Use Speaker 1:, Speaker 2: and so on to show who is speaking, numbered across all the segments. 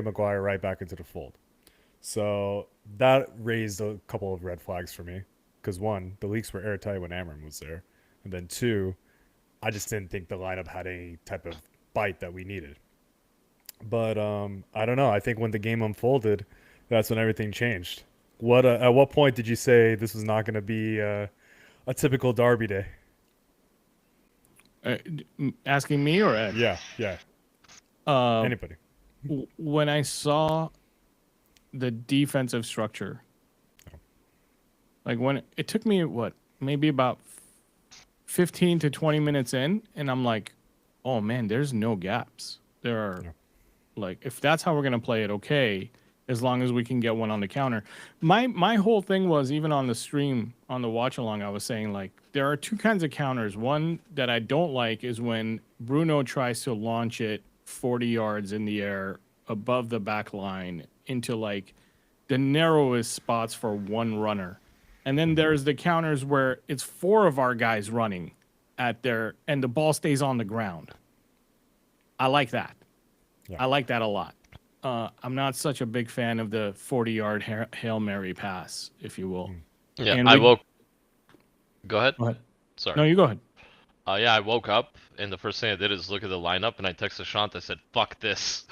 Speaker 1: Maguire right back into the fold. So that raised a couple of red flags for me. Because one, the leaks were airtight when Amram was there. And then two, I just didn't think the lineup had any type of bite that we needed. But I don't know. I think when the game unfolded, that's when everything changed. At what point did you say this was not going to be a typical Derby day?
Speaker 2: Asking me or Ed?
Speaker 1: Yeah, yeah.
Speaker 2: Uh,
Speaker 1: Anybody.
Speaker 2: when I saw the defensive structure, like when it took me maybe about 15 to 20 minutes in, and I'm like, oh man, there's no gaps. There are
Speaker 1: Yeah.
Speaker 2: like, if that's how we're gonna play it, okay, as long as we can get one on the counter. My whole thing was, even on the stream on the watch along, I was saying like there are two kinds of counters. One that I don't like is when Bruno tries to launch it 40 yards in the air above the back line into like the narrowest spots for one runner. And then there's the counters where it's four of our guys running at their, and the ball stays on the ground. I like that.
Speaker 1: Yeah.
Speaker 2: I like that a lot. I'm not such a big fan of the 40-yard Hail Mary pass, if you will.
Speaker 3: Yeah,
Speaker 2: And
Speaker 3: I woke. Go ahead.
Speaker 2: Go ahead.
Speaker 3: Sorry.
Speaker 2: No, you go ahead.
Speaker 3: Yeah, I woke up and the first thing I did is look at the lineup and I texted Shaunt. I said, "Fuck this."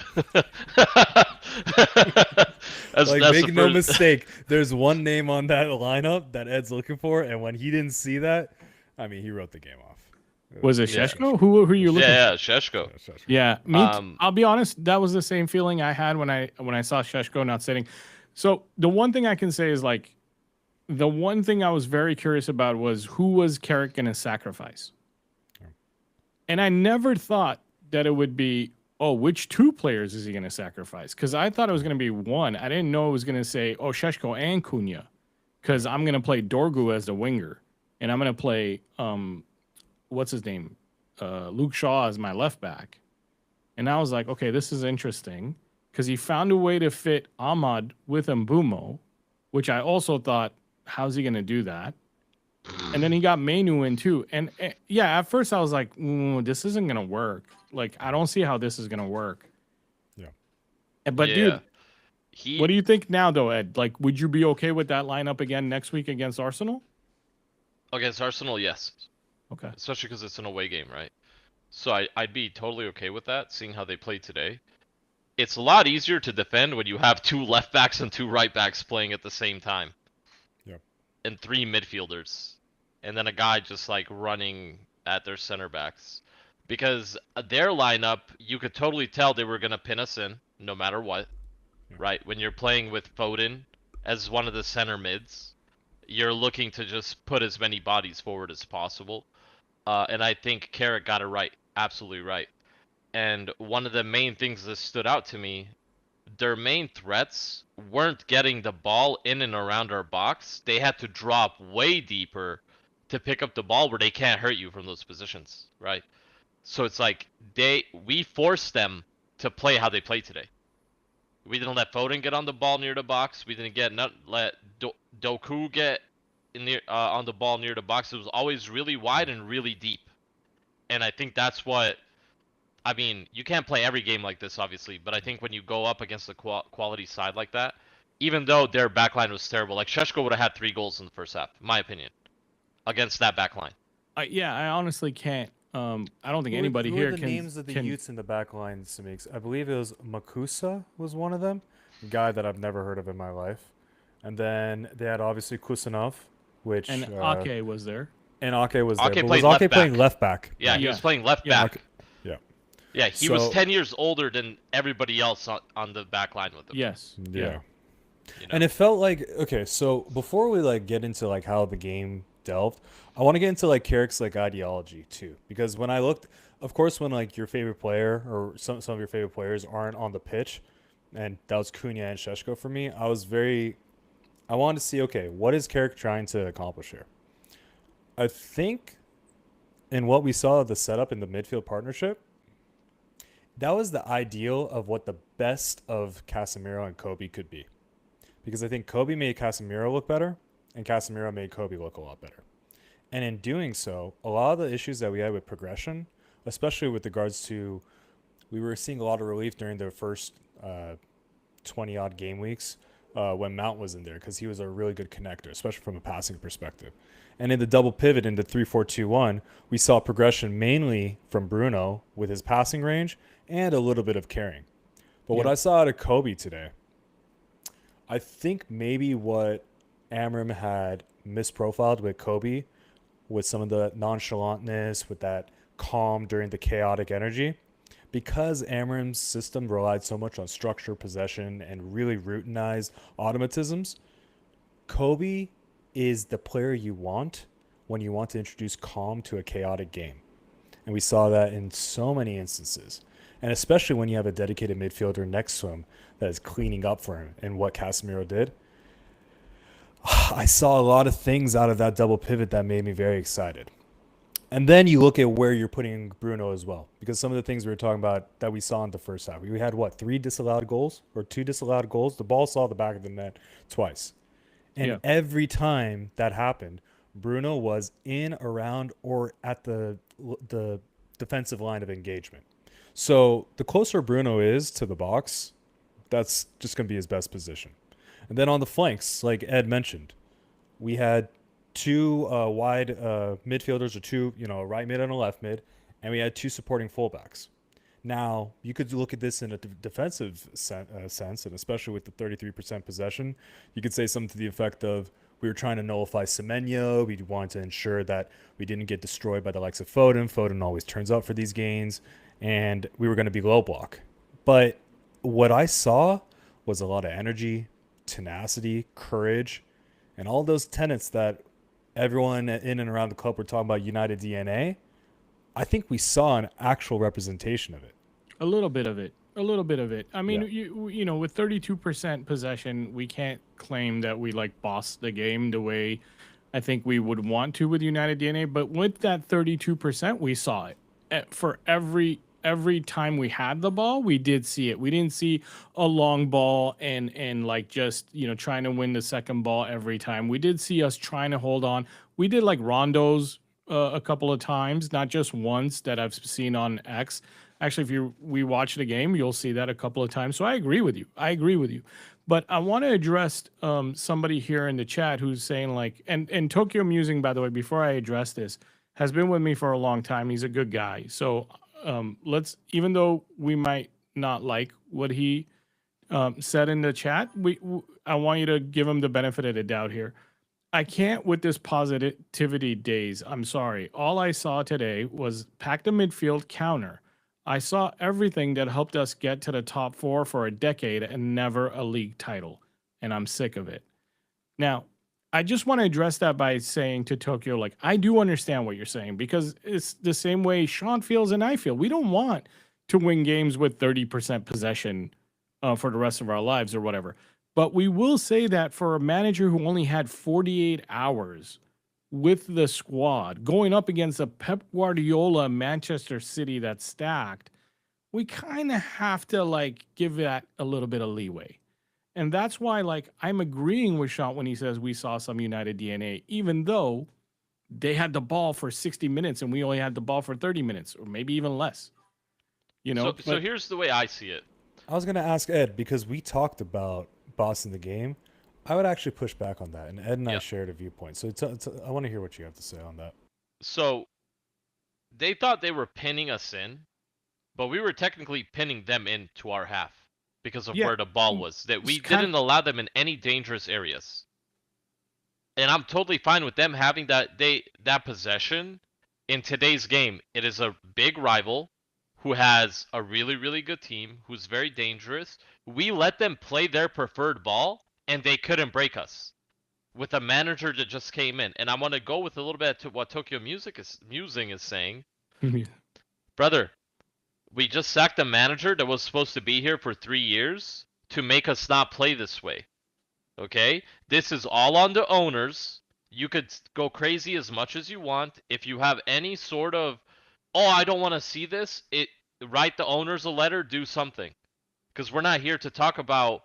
Speaker 1: Make no mistake. There's one name on that lineup that Ed's looking for, and when he didn't see that, I mean, he wrote the game off.
Speaker 2: Was it
Speaker 3: Yeah.
Speaker 2: Sheshko? Who are you looking
Speaker 3: Yeah,
Speaker 2: for?
Speaker 3: Sheshko.
Speaker 2: Yeah, I'll be honest. That was the same feeling I had when I saw Sheshko not sitting. So the one thing I can say is like, the one thing I was very curious about was who was Carrick going to sacrifice, and I never thought that it would be, oh, which two players is he going to sacrifice? Because I thought it was going to be one. I didn't know it was going to say, oh, Sheshko and Cunha, because I'm going to play Dorgu as the winger, and I'm going to play what's his name, Luke Shaw as my left back. And I was like, okay, this is interesting, because he found a way to fit Ahmad with Mbumo, which I also thought, how's he going to do that? And then he got Menu in too. And yeah, at first I was like, this isn't going to work. Like, I don't see how this is going to work.
Speaker 1: Yeah.
Speaker 2: But
Speaker 3: Yeah.
Speaker 2: dude, what do you think now though, Ed? Like, would you be okay with that lineup again next week against Arsenal?
Speaker 3: Against Arsenal, yes.
Speaker 2: Okay.
Speaker 3: Especially because it's an away game, right? So I'd be totally okay with that, seeing how they played today. It's a lot easier to defend when you have two left backs and two right backs playing at the same time.
Speaker 1: Yep.
Speaker 3: And three midfielders. And then a guy just like running at their center backs. Because their lineup, you could totally tell they were going to pin us in no matter what.
Speaker 1: Yeah.
Speaker 3: Right? When you're playing with Foden as one of the center mids, you're looking to just put as many bodies forward as possible. And I think Carrick got it right. Absolutely right. And one of the main things that stood out to me, their main threats weren't getting the ball in and around our box. They had to drop way deeper to pick up the ball where they can't hurt you from those positions, right? So it's like we forced them to play how they played today. We didn't let Foden get on the ball near the box. We didn't let Doku get on the ball near the box. It was always really wide and really deep. And I think that's what, I mean, you can't play every game like this, obviously, but I think when you go up against a quality side like that, even though their backline was terrible, like Sheshko would have had 3 goals in the first half, in my opinion, against that backline.
Speaker 2: I honestly can't. I don't think anybody
Speaker 1: who
Speaker 2: here
Speaker 1: are the
Speaker 2: can.
Speaker 1: names of the youths in the back line, Samix? I believe it was Makusa was one of them, a guy that I've never heard of in my life. And then they had obviously Kusanov, which
Speaker 2: And Ake was there.
Speaker 1: And Ake was
Speaker 3: Ake
Speaker 1: there. But
Speaker 3: played
Speaker 1: was Ake
Speaker 3: left
Speaker 1: playing
Speaker 3: back.
Speaker 1: left back?
Speaker 3: Yeah, he was playing left back.
Speaker 1: Yeah.
Speaker 3: Yeah, he was 10 years older than everybody else on the back line with him.
Speaker 2: Yes.
Speaker 1: Yeah.
Speaker 2: Yeah.
Speaker 3: You know?
Speaker 1: And it felt like, okay, so before we like get into like how the game delved, I want to get into like Carrick's like ideology too, because when I looked, of course, when like your favorite player or some of your favorite players aren't on the pitch, and that was Cunha and Sheshko for me, I wanted to see, okay, what is Carrick trying to accomplish here? I think in what we saw of the setup in the midfield partnership, that was the ideal of what the best of Casemiro and Kobe could be. Because I think Kobe made Casemiro look better, and Casemiro made Kobe look a lot better. And in doing so, a lot of the issues that we had with progression, especially with regards to, we were seeing a lot of relief during the first 20 odd game weeks when Mount was in there because he was a really good connector, especially from a passing perspective. And in the double pivot into 3-4-2-1, we saw progression mainly from Bruno with his passing range and a little bit of carrying. But what I saw out of Kobe today, I think maybe what Amram had misprofiled with Kobe with some of the nonchalantness, with that calm during the chaotic energy, because Amram's system relied so much on structure, possession, and really routinized automatisms. Kobe is the player you want when you want to introduce calm to a chaotic game. And we saw that in so many instances. And especially when you have a dedicated midfielder next to him that is cleaning up for him, and what Casemiro did. I saw a lot of things out of that double pivot that made me very excited. And then you look at where you're putting Bruno as well, because some of the things we were talking about that we saw in the first half, we had what, 3 disallowed goals or 2 disallowed goals? The ball saw the back of the net twice. And every time that happened, Bruno was in, around, or at the defensive line of engagement. So the closer Bruno is to the box, that's just going to be his best position. And then on the flanks, like Ed mentioned, we had 2 wide midfielders, or 2, a right mid and a left mid, and we had 2 supporting fullbacks. Now, you could look at this in a defensive sense, and especially with the 33% possession, you could say something to the effect of, we were trying to nullify Semenyo. We wanted to ensure that we didn't get destroyed by the likes of Foden. Foden always turns up for these gains, and we were going to be low block. But what I saw was a lot of energy, tenacity, courage, and all those tenets that everyone in and around the club were talking about United DNA. I think we saw an actual representation of it.
Speaker 2: A little bit of it. I mean, you know, with 32% possession, we can't claim that we like bossed the game the way I think we would want to with United DNA. But with that 32%, we saw it. For every time we had the ball, we did see it. We didn't see a long ball and like just, you know, trying to win the second ball every time. We did see us trying to hold on. We did like rondos a couple of times, not just once that I've seen on X. Actually, if we watch the game, you'll see that a couple of times. So I agree with you. But I want to address somebody here in the chat who's saying like, and Tokyo Musing, by the way, before I address this, has been with me for a long time. He's a good guy. So let's, even though we might not like what he said in the chat, I want you to give him the benefit of the doubt here. I can't with this positivity days. I'm sorry. All I saw today was pack the midfield counter. I saw everything that helped us get to the top 4 for a decade and never a league title. And I'm sick of it. Now, I just want to address that by saying to Tokyo, like, I do understand what you're saying, because it's the same way Shaunt feels and I feel. We don't want to win games with 30% possession for the rest of our lives or whatever. But we will say that for a manager who only had 48 hours with the squad going up against a Pep Guardiola Manchester City that's stacked, we kind of have to like give that a little bit of leeway. And that's why like I'm agreeing with Shaunt when he says we saw some United DNA, even though they had the ball for 60 minutes and we only had the ball for 30 minutes or maybe even less. You know,
Speaker 3: so here's the way I see it.
Speaker 1: I was going to ask Ed, because we talked about bossing the game. I would actually push back on that, and Ed and I shared a viewpoint. So I want to hear what you have to say on that.
Speaker 3: So they thought they were pinning us in, but we were technically pinning them into our half because of where the ball was. That we didn't allow them in any dangerous areas. And I'm totally fine with them having that possession in today's game. It is a big rival who has a really, really good team, who's very dangerous. We let them play their preferred ball, and they couldn't break us with a manager that just came in. And I want to go with a little bit to what Tokyo Musing is saying. Brother, we just sacked a manager that was supposed to be here for 3 years to make us not play this way. Okay? This is all on the owners. You could go crazy as much as you want. If you have any sort of, oh, I don't want to see this, write the owners a letter, do something. Because we're not here to talk about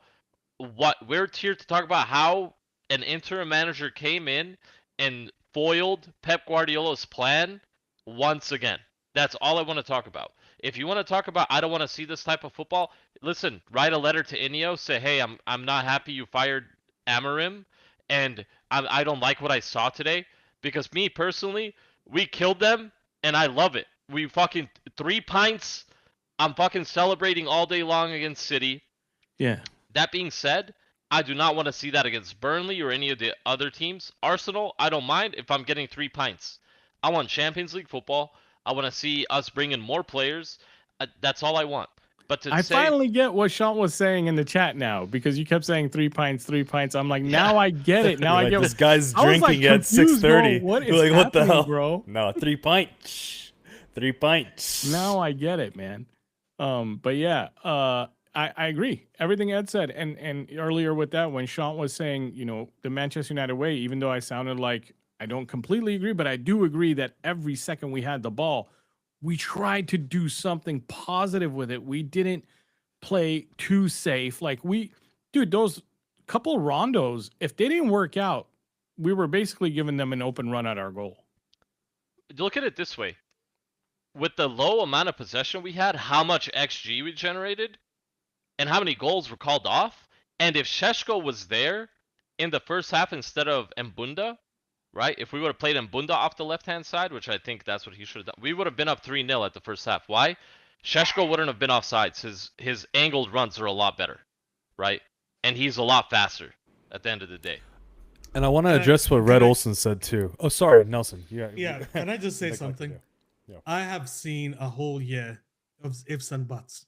Speaker 3: we're here to talk about how an interim manager came in and foiled Pep Guardiola's plan once again. That's all I want to talk about. If you want to talk about, I don't want to see this type of football. Listen, write a letter to Inio. Say, hey, I'm not happy you fired Amarim, and I don't like what I saw today. Because me personally, we killed them, and I love it. We fucking 3 pints. I'm fucking celebrating all day long against City.
Speaker 2: Yeah.
Speaker 3: That being said, I do not want to see that against Burnley or any of the other teams. Arsenal, I don't mind if I'm getting 3 pints. I want Champions League football. I want to see us bring in more players. That's all I want. But to
Speaker 2: I
Speaker 3: say,
Speaker 2: finally get what Shaunt was saying in the chat now, because you kept saying 3 pints, 3 pints. I'm like, now I get it. Now
Speaker 1: You're
Speaker 2: I
Speaker 1: like,
Speaker 2: get
Speaker 1: this guy's
Speaker 2: I was, like,
Speaker 1: drinking at
Speaker 2: confused, bro.
Speaker 1: 6:30.
Speaker 2: What
Speaker 1: You're
Speaker 2: is
Speaker 1: like, what the
Speaker 2: happening,
Speaker 1: hell,
Speaker 2: bro?
Speaker 1: No, 3 pints. 3 pints.
Speaker 2: Now I get it, man. But yeah, I agree. Everything Ed said. And earlier with that, when Shaunt was saying, the Manchester United way, even though I sounded like I don't completely agree, but I do agree that every second we had the ball, we tried to do something positive with it. We didn't play too safe. Like dude, those couple rondos, if they didn't work out, we were basically giving them an open run at our goal.
Speaker 3: look at it this way. With the low amount of possession we had, how much XG we generated, and how many goals were called off, and if Sheshko was there in the first half instead of Mbunda, right? If we would have played Mbunda off the left-hand side, which I think that's what he should have done, we would have been up 3-0 at the first half. Why? Sheshko wouldn't have been offsides. His angled runs are a lot better, right? And he's a lot faster at the end of the day.
Speaker 1: And I want to address what Red Olsen said too. Oh, sorry, Nelson.
Speaker 4: Yeah. Can I just say something?
Speaker 1: Yeah.
Speaker 4: I have seen a whole year of ifs and buts.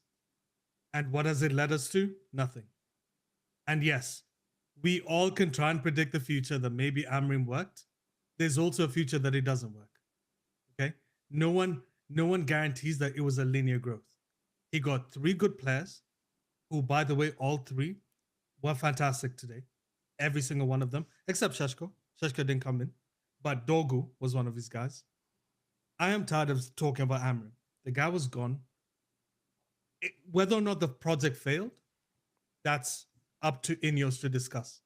Speaker 4: And what has it led us to? Nothing. And yes, we all can try and predict the future that maybe Amrim worked. There's also a future that it doesn't work. Okay? No one guarantees that it was a linear growth. He got 3 good players, who, by the way, all 3 were fantastic today. Every single one of them, except Sheshko. Sheshko didn't come in. But Dogu was one of his guys. I am tired of talking about Amrim. The guy was gone. Whether or not the project failed, that's up to Ineos to discuss.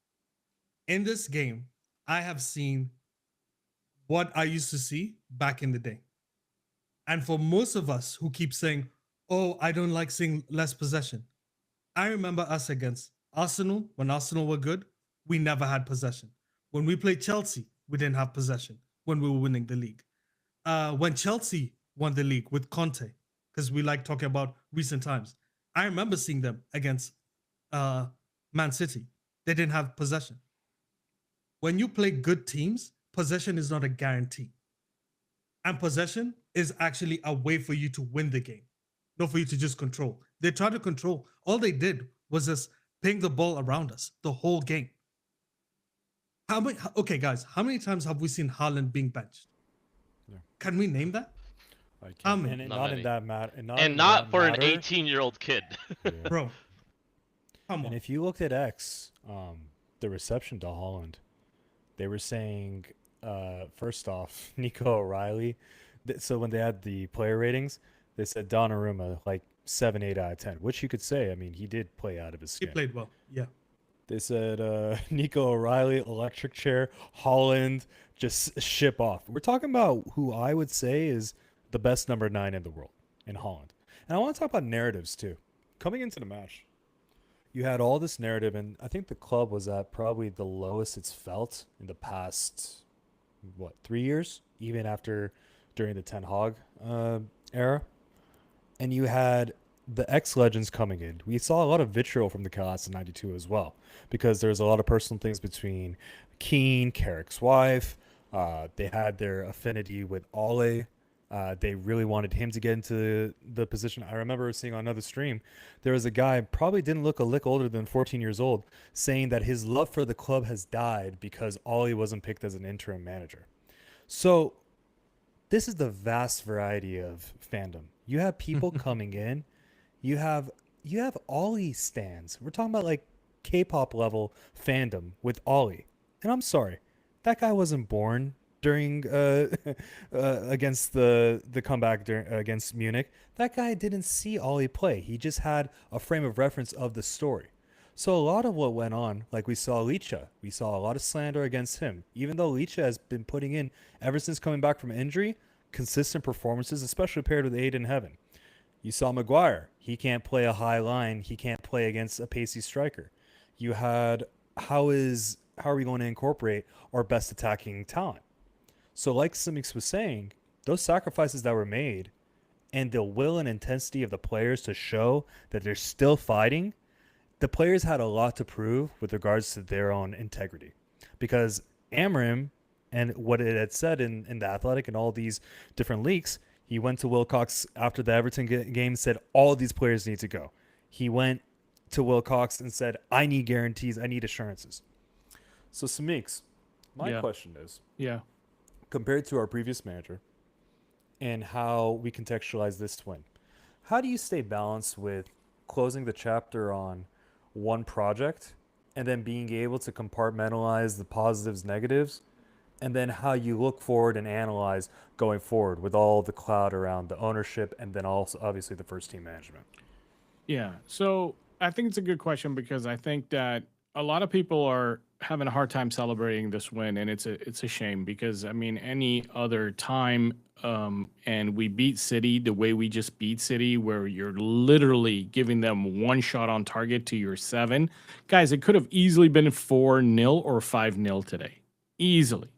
Speaker 4: In this game, I have seen what I used to see back in the day. And for most of us who keep saying, oh, I don't like seeing less possession. I remember us against Arsenal. When Arsenal were good, we never had possession. When we played Chelsea, we didn't have possession when we were winning the league. When Chelsea won the league with Conte, because we like talking about recent times, I remember seeing them against Man City. They didn't have possession. When you play good teams, possession is not a guarantee. And possession is actually a way for you to win the game, not for you to just control. They tried to control. All they did was just ping the ball around us the whole game. Okay, guys, how many times have we seen Haaland being benched? Yeah. Can we name that?
Speaker 1: I can't. And not in that matter.
Speaker 3: And not for an 18-year-old kid.
Speaker 1: Yeah.
Speaker 4: Bro, come on.
Speaker 1: And if you looked at X, the reception to Haaland, they were saying, first off, Nico O'Reilly. So when they had the player ratings, they said Donnarumma like 7, 8 out of 10, which you could say. I mean, he did play out of his skin.
Speaker 4: He played well, yeah.
Speaker 1: They said Nico O'Reilly, electric chair, Haaland, just ship off. We're talking about who I would say is the best number 9 in the world in Haaland. And I want to talk about narratives too. Coming into the match, you had all this narrative, and I think the club was at probably the lowest it's felt in the past, 3 years, even during the Ten Hag era. And you had the ex-legends coming in. We saw a lot of vitriol from the class in 92 as well, because there's a lot of personal things between Keane, Carrick's wife. They had their affinity with Ole. They really wanted him to get into the position. I remember seeing on another stream, there was a guy, probably didn't look a lick older than 14 years old, saying that his love for the club has died because Ole wasn't picked as an interim manager. So this is the vast variety of fandom. You have people coming in. You have Ollie stands. We're talking about like K-pop level fandom with Ollie. And I'm sorry, that guy wasn't born during against the comeback against Munich. That guy didn't see Ollie play. He just had a frame of reference of the story. So a lot of what went on, like we saw Licha, we saw a lot of slander against him. Even though Licha has been putting in, ever since coming back from injury, consistent performances, especially paired with Aid in Heaven. You saw Maguire. He can't play a high line. He can't play against a pacey striker. You had how are we going to incorporate our best attacking talent? So like Simix was saying, those sacrifices that were made and the will and intensity of the players to show that they're still fighting, the players had a lot to prove with regards to their own integrity. Because Amram and what it had said in the Athletic and all these different leaks, he went to Wilcox after the Everton game, said all these players need to go. He went to Wilcox and said, I need guarantees, I need assurances. So Samix, my question is, compared to our previous manager and how we contextualize this win, how do you stay balanced with closing the chapter on one project and then being able to compartmentalize the positives, negatives, and then how you look forward and analyze going forward with all the cloud around the ownership and then also obviously the first team management?
Speaker 2: Yeah. So I think it's a good question because I think that a lot of people are having a hard time celebrating this win, and it's a shame because I mean any other time, and we beat City the way we just beat City, where you're literally giving them one shot on target to your 7 guys. It could have easily been 4-0 or 5-0 today, easily.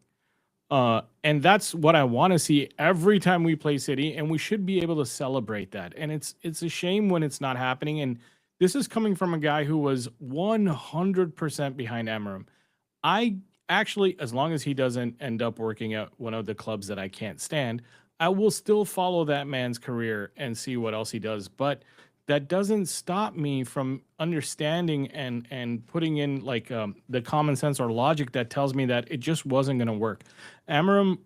Speaker 2: And that's what I want to see every time we play City, and we should be able to celebrate that. And it's a shame when it's not happening. And this is coming from a guy who was 100% behind Amarim. I actually, as long as he doesn't end up working at one of the clubs that I can't stand, I will still follow that man's career and see what else he does. But that doesn't stop me from understanding and putting in like the common sense or logic that tells me that it just wasn't going to work. Amarim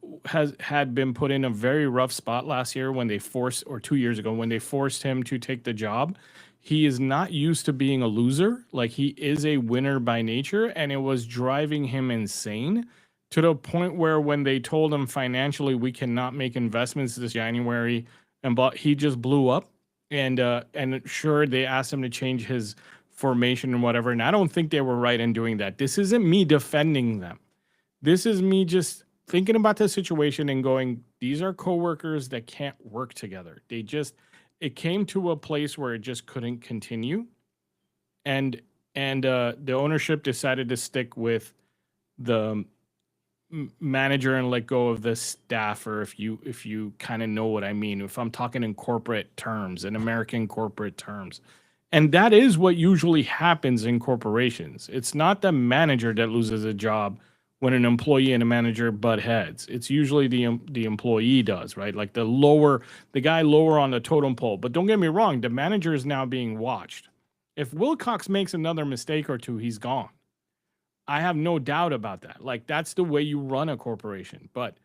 Speaker 2: had been put in a very rough spot last year when they forced, or 2 years ago when they forced him to take the job. He is not used to being a loser. Like, he is a winner by nature, and it was driving him insane to the point where when they told him financially we cannot make investments this January, he just blew up. And sure, they asked him to change his formation and whatever, and I don't think they were right in doing that. This isn't me defending them. This is me just thinking about the situation and going, these are coworkers that can't work together. It came to a place where it just couldn't continue, and the ownership decided to stick with the manager and let go of the staffer, if you kind of know what I mean, if I'm talking in corporate terms, in American corporate terms. And that is what usually happens in corporations. It's not the manager that loses a job when an employee and a manager butt heads. It's usually the employee does, right? Like the guy lower on the totem pole. But don't get me wrong, the manager is now being watched. If Wilcox makes another mistake or two, he's gone. I have no doubt about that. Like, that's the way you run a corporation. But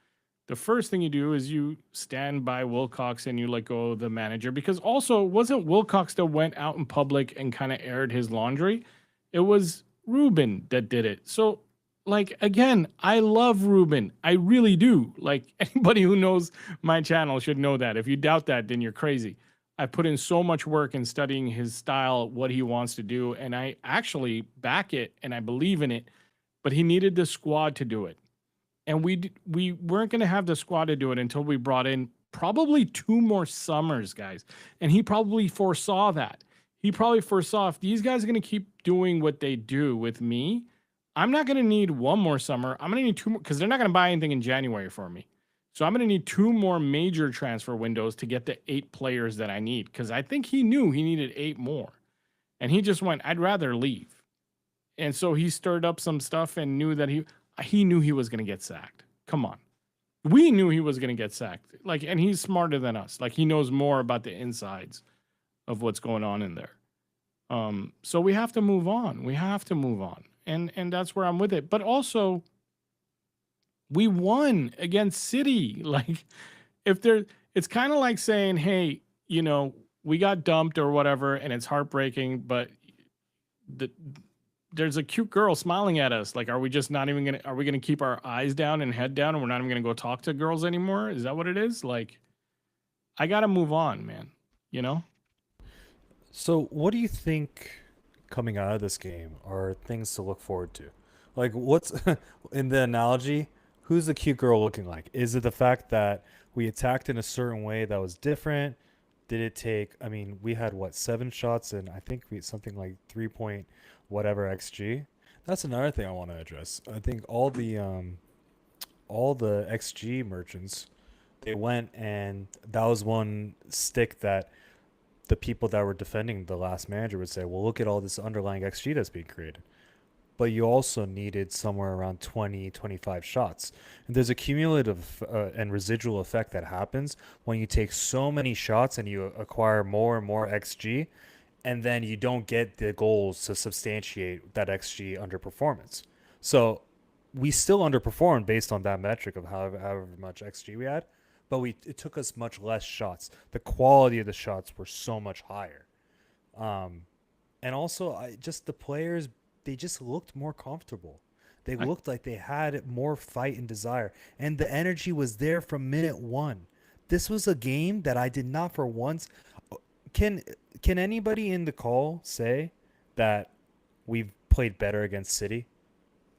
Speaker 2: the first thing you do is you stand by Wilcox and you let go of the manager, because also it wasn't Wilcox that went out in public and kind of aired his laundry. It was Ruben that did it. So, like, again, I love Ruben. I really do. Like, anybody who knows my channel should know that. If you doubt that, then you're crazy. I put in so much work in studying his style, what he wants to do, and I actually back it and I believe in it, but he needed the squad to do it. And we weren't going to have the squad to do it until we brought in probably 2 more summers, guys. And he probably foresaw that. He probably foresaw, if these guys are going to keep doing what they do with me, I'm not going to need 1 more summer. I'm going to need 2 more, because they're not going to buy anything in January for me. So I'm going to need 2 more major transfer windows to get the 8 players that I need, because I think he knew he needed 8 more. And he just went, I'd rather leave. And so he stirred up some stuff and knew that he knew he was going to get sacked. Come on. We knew he was going to get sacked. Like, and he's smarter than us. Like, he knows more about the insides of what's going on in there. So we have to move on. We have to move on. And that's where I'm with it. But also, we won against City. Like, it's kind of like saying, hey, we got dumped or whatever, and it's heartbreaking, but there's a cute girl smiling at us. Like, are we gonna keep our eyes down and head down, and we're not even gonna go talk to girls anymore? Is that what it is? Like, I gotta move on, man.
Speaker 1: So what do you think coming out of this game are things to look forward to? Like, what's in the analogy, who's the cute girl looking like? Is it the fact that we attacked in a certain way that was different? did it take? I mean, we had what 7 shots and I think we something like 3 point whatever xg. That's another thing I want to address. I think all the xg merchants, they went and that was one stick that the people that were defending the last manager would say, well, look at all this underlying xg that's being created, but you also needed somewhere around 20, 25 shots. And there's a cumulative and residual effect that happens when you take so many shots and you acquire more and more XG, and then you don't get the goals to substantiate that XG underperformance. So we still underperformed based on that metric of however much XG we had, but it took us much less shots. The quality of the shots were so much higher. Um, and also, just the players, they just looked more comfortable. They looked like they had more fight and desire, and the energy was there from minute one. This was a game that I did not for once. Can can anybody in the call say that we've played better against City,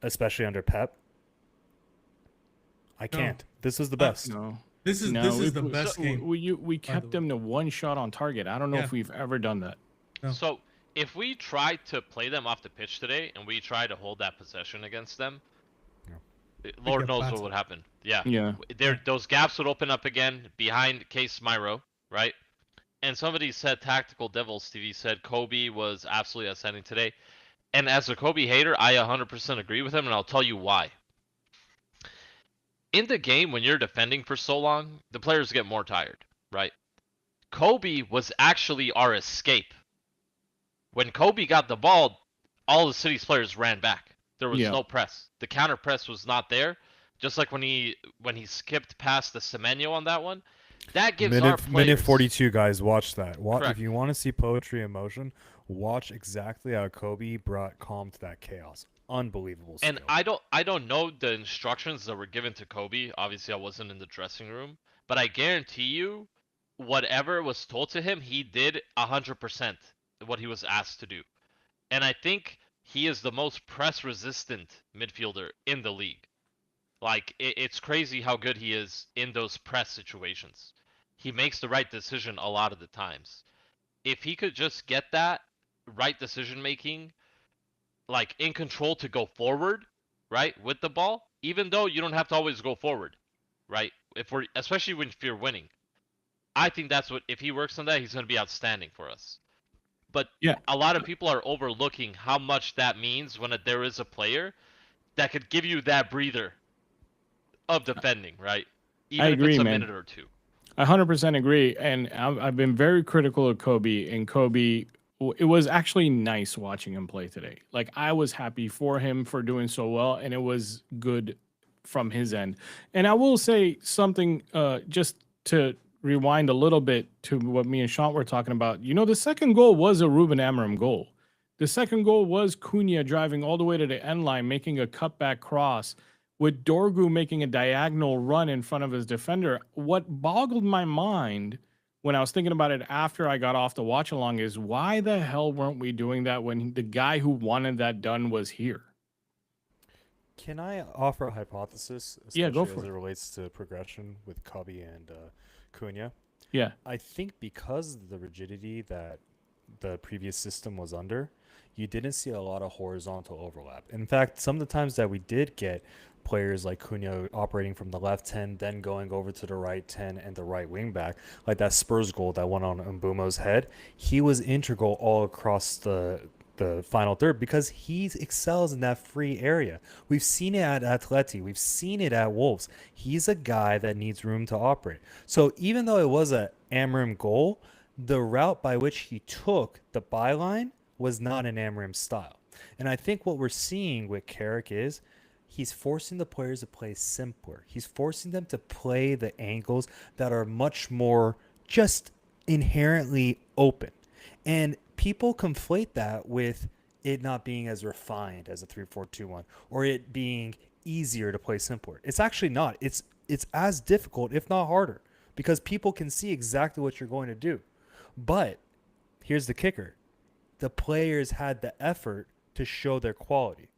Speaker 1: especially under Pep? I
Speaker 4: No.
Speaker 1: can't. This was the best.
Speaker 2: No.
Speaker 4: This is the best game.
Speaker 2: We kept them to one shot on target. I don't know if we've ever done that.
Speaker 4: No.
Speaker 3: So if we try to play them off the pitch today and we try to hold that possession against them, Lord knows what would happen. Yeah.
Speaker 2: Yeah.
Speaker 3: Those gaps would open up again behind Case Myro, right? And somebody said Tactical Devils TV said Kobe was absolutely outstanding today. And as a Kobe hater, I 100% agree with him, and I'll tell you why. In the game, when you're defending for so long, the players get more tired, right? Kobe was actually our escape. When Kobe got the ball, all the City's players ran back. There was no press. The counter press was not there. Just like when he skipped past the Semenyo on that one, that gives our players...
Speaker 1: Minute 42, guys. Watch that.
Speaker 3: Correct.
Speaker 1: If you want to see poetry in motion, watch exactly how Kobe brought calm to that chaos. Unbelievable skill.
Speaker 3: And I don't know the instructions that were given to Kobe. Obviously, I wasn't in the dressing room, but I guarantee you, whatever was told to him, he did 100% what he was asked to do. And I think he is the most press-resistant midfielder in the league. Like, it's crazy how good he is in those press situations. He makes the right decision a lot of the times. If he could just get that right decision making, like in control to go forward, right, with the ball, even though you don't have to always go forward, right? Especially if you're winning. I think that's what, if he works on that, he's going to be outstanding for us. But a lot of people are overlooking how much that means when there is a player that could give you that breather of defending, right? Even if it's a minute or two.
Speaker 2: I 100% agree. And I've been very critical of Kobe. And Kobe, it was actually nice watching him play today. Like, I was happy for him for doing so well. And it was good from his end. And I will say something just to rewind a little bit to what me and Shaunt were talking about. You know, the second goal was a Ruben Amorim goal. The second goal was Cunha driving all the way to the end line, making a cutback cross, with Dorgu making a diagonal run in front of his defender. What boggled my mind when I was thinking about it after I got off the watch along is, why the hell weren't we doing that when the guy who wanted that done was here?
Speaker 1: Can I offer a hypothesis?
Speaker 2: Yeah, go for
Speaker 1: as
Speaker 2: it.
Speaker 1: It relates to progression with Kobe and Cunha.
Speaker 2: Yeah.
Speaker 1: I think because of the rigidity that the previous system was under, you didn't see a lot of horizontal overlap. In fact, some of the times that we did get players like Cunha operating from the left 10, then going over to the right 10 and the right wing back, like that Spurs goal that went on Mbumo's head, he was integral all across the final third because he excels in that free area. We've seen it at Atleti. We've seen it at Wolves. He's a guy that needs room to operate. So even though it was a Amorim goal, the route by which he took the byline was not an Amorim style. And I think what we're seeing with Carrick is he's forcing the players to play simpler. He's forcing them to play the angles that are much more just inherently open. And people conflate that with it not being as refined as a 3-4-2-1 or it being easier to play simpler. It's actually not. It's as difficult, if not harder, because people can see exactly what you're going to do. But here's the kicker. The players had the effort to show their quality.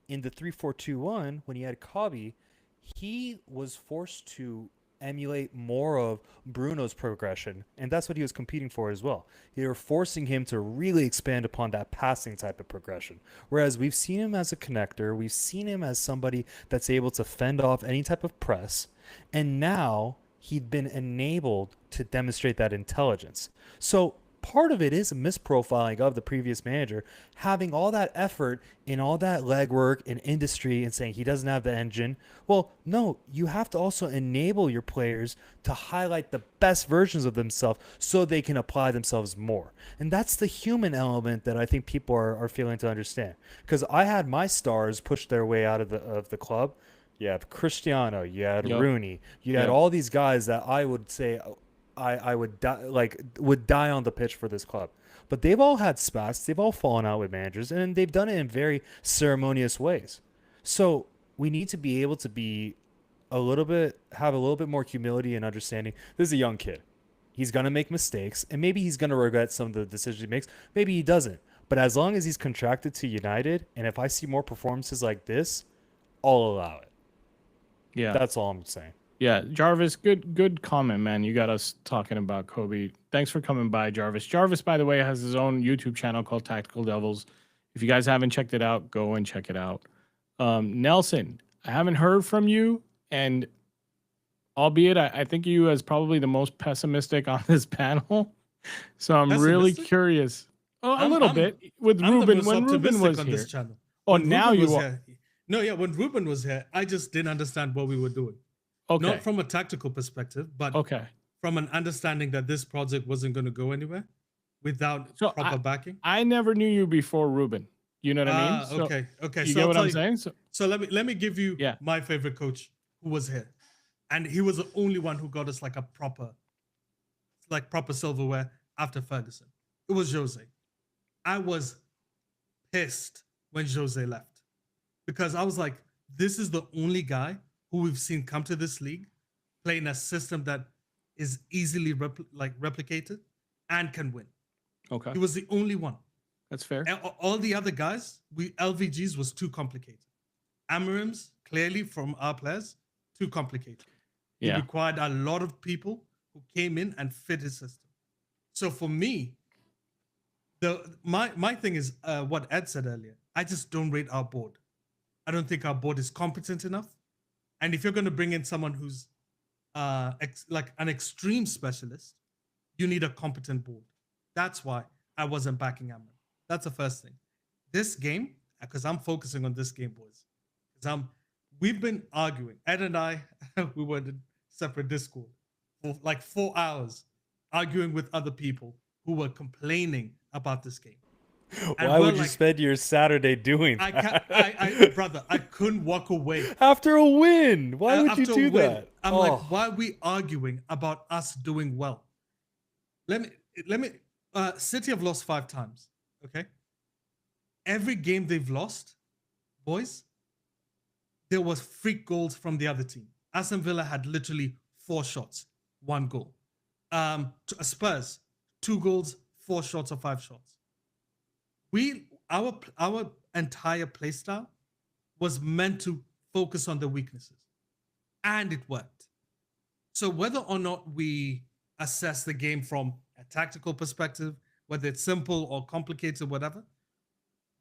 Speaker 1: In the 3-4-2-1, when he had Kobe, he was forced to emulate more of Bruno's progression, and that's what he was competing for as well. They were forcing him to really expand upon that passing type of progression. Whereas we've seen him as a connector, we've seen him as somebody that's able to fend off any type of press, and now he'd been enabled to demonstrate that intelligence. So part of it is a misprofiling of the previous manager, having all that effort and all that legwork in industry and saying he doesn't have the engine. Well, no, you have to also enable your players to highlight the best versions of themselves so they can apply themselves more. And that's the human element that I think people are failing to understand. Because I had my stars push their way out of the club. You had Cristiano, you had
Speaker 2: Yep.
Speaker 1: Rooney, you had
Speaker 2: Yep.
Speaker 1: all these guys that I would say I would die on the pitch for this club. But they've all had spats. They've all fallen out with managers, and they've done it in very ceremonious ways. So we need to be able to be have a little bit more humility and understanding. This is a young kid. He's gonna make mistakes, and maybe he's gonna regret some of the decisions he makes. Maybe he doesn't. But as long as he's contracted to United, and if I see more performances like this, I'll allow it.
Speaker 2: Yeah.
Speaker 1: That's all I'm saying.
Speaker 2: Yeah, Jarvis, good comment, man. You got us talking about Kobe. Thanks for coming by, Jarvis. Jarvis, by the way, has his own YouTube channel called Tactical Devils. If you guys haven't checked it out, go and check it out. Nelson, I haven't heard from you, and albeit I think you as probably the most pessimistic on this panel. So I'm really
Speaker 4: Pessimistic?
Speaker 2: curious. A
Speaker 4: I'm-
Speaker 2: little
Speaker 4: I'm-
Speaker 2: bit with
Speaker 4: I'm the
Speaker 2: Ruben
Speaker 4: most
Speaker 2: when Ruben
Speaker 4: optimistic
Speaker 2: was
Speaker 4: on
Speaker 2: here.
Speaker 4: this channel.
Speaker 2: Oh,
Speaker 4: When
Speaker 2: now
Speaker 4: Ruben
Speaker 2: you
Speaker 4: was
Speaker 2: are.
Speaker 4: here- No, yeah, when Ruben was here, I just didn't understand what we were doing.
Speaker 2: Okay.
Speaker 4: Not from a tactical perspective, but
Speaker 2: Okay.
Speaker 4: from an understanding that this project wasn't going to go anywhere without
Speaker 2: So
Speaker 4: proper backing.
Speaker 2: I never knew you before Ruben. You know what I mean? So
Speaker 4: Okay.
Speaker 2: You
Speaker 4: So
Speaker 2: get
Speaker 4: I'll
Speaker 2: what
Speaker 4: tell
Speaker 2: I'm
Speaker 4: you-
Speaker 2: saying? So,
Speaker 4: So let me give you
Speaker 2: Yeah.
Speaker 4: my favorite coach who was here, and he was the only one who got us like proper silverware after Ferguson. It was Jose. I was pissed when Jose left because I was like, this is the only guy who we've seen come to this league playing a system that is easily replicated and can win.
Speaker 2: okay.
Speaker 4: He was the only one.
Speaker 2: That's fair.
Speaker 4: And all the other guys, LVGs was too complicated. Amarim's, clearly from our players, too complicated. It
Speaker 2: Yeah.
Speaker 4: required a lot of people who came in and fit his system. So for me, my thing is what Ed said earlier. I just don't rate our board. I don't think our board is competent enough. And if you're going to bring in someone who's like an extreme specialist, you need a competent board. That's why I wasn't backing Amarim. That's the first thing. This game, because I'm focusing on this game, boys. Because we've been arguing. Ed and I, we were in separate Discord for like 4 hours, arguing with other people who were complaining about this game. And
Speaker 1: Why
Speaker 4: we're
Speaker 1: would you
Speaker 4: like,
Speaker 1: spend your Saturday doing
Speaker 4: I
Speaker 1: that?
Speaker 4: can't, brother, I couldn't walk away.
Speaker 1: After a win, why would you
Speaker 4: After a
Speaker 1: do
Speaker 4: win,
Speaker 1: that?
Speaker 4: I'm
Speaker 1: Oh.
Speaker 4: like, why are we arguing about us doing well? Let me. City have lost 5 times. Okay. Every game they've lost, boys, there was freak goals from the other team. Aston Villa had literally 4 shots, 1 goal. Spurs, 2 goals, 4 shots or 5 shots. Our entire playstyle was meant to focus on the weaknesses, and it worked. So whether or not we assess the game from a tactical perspective, whether it's simple or complicated, whatever,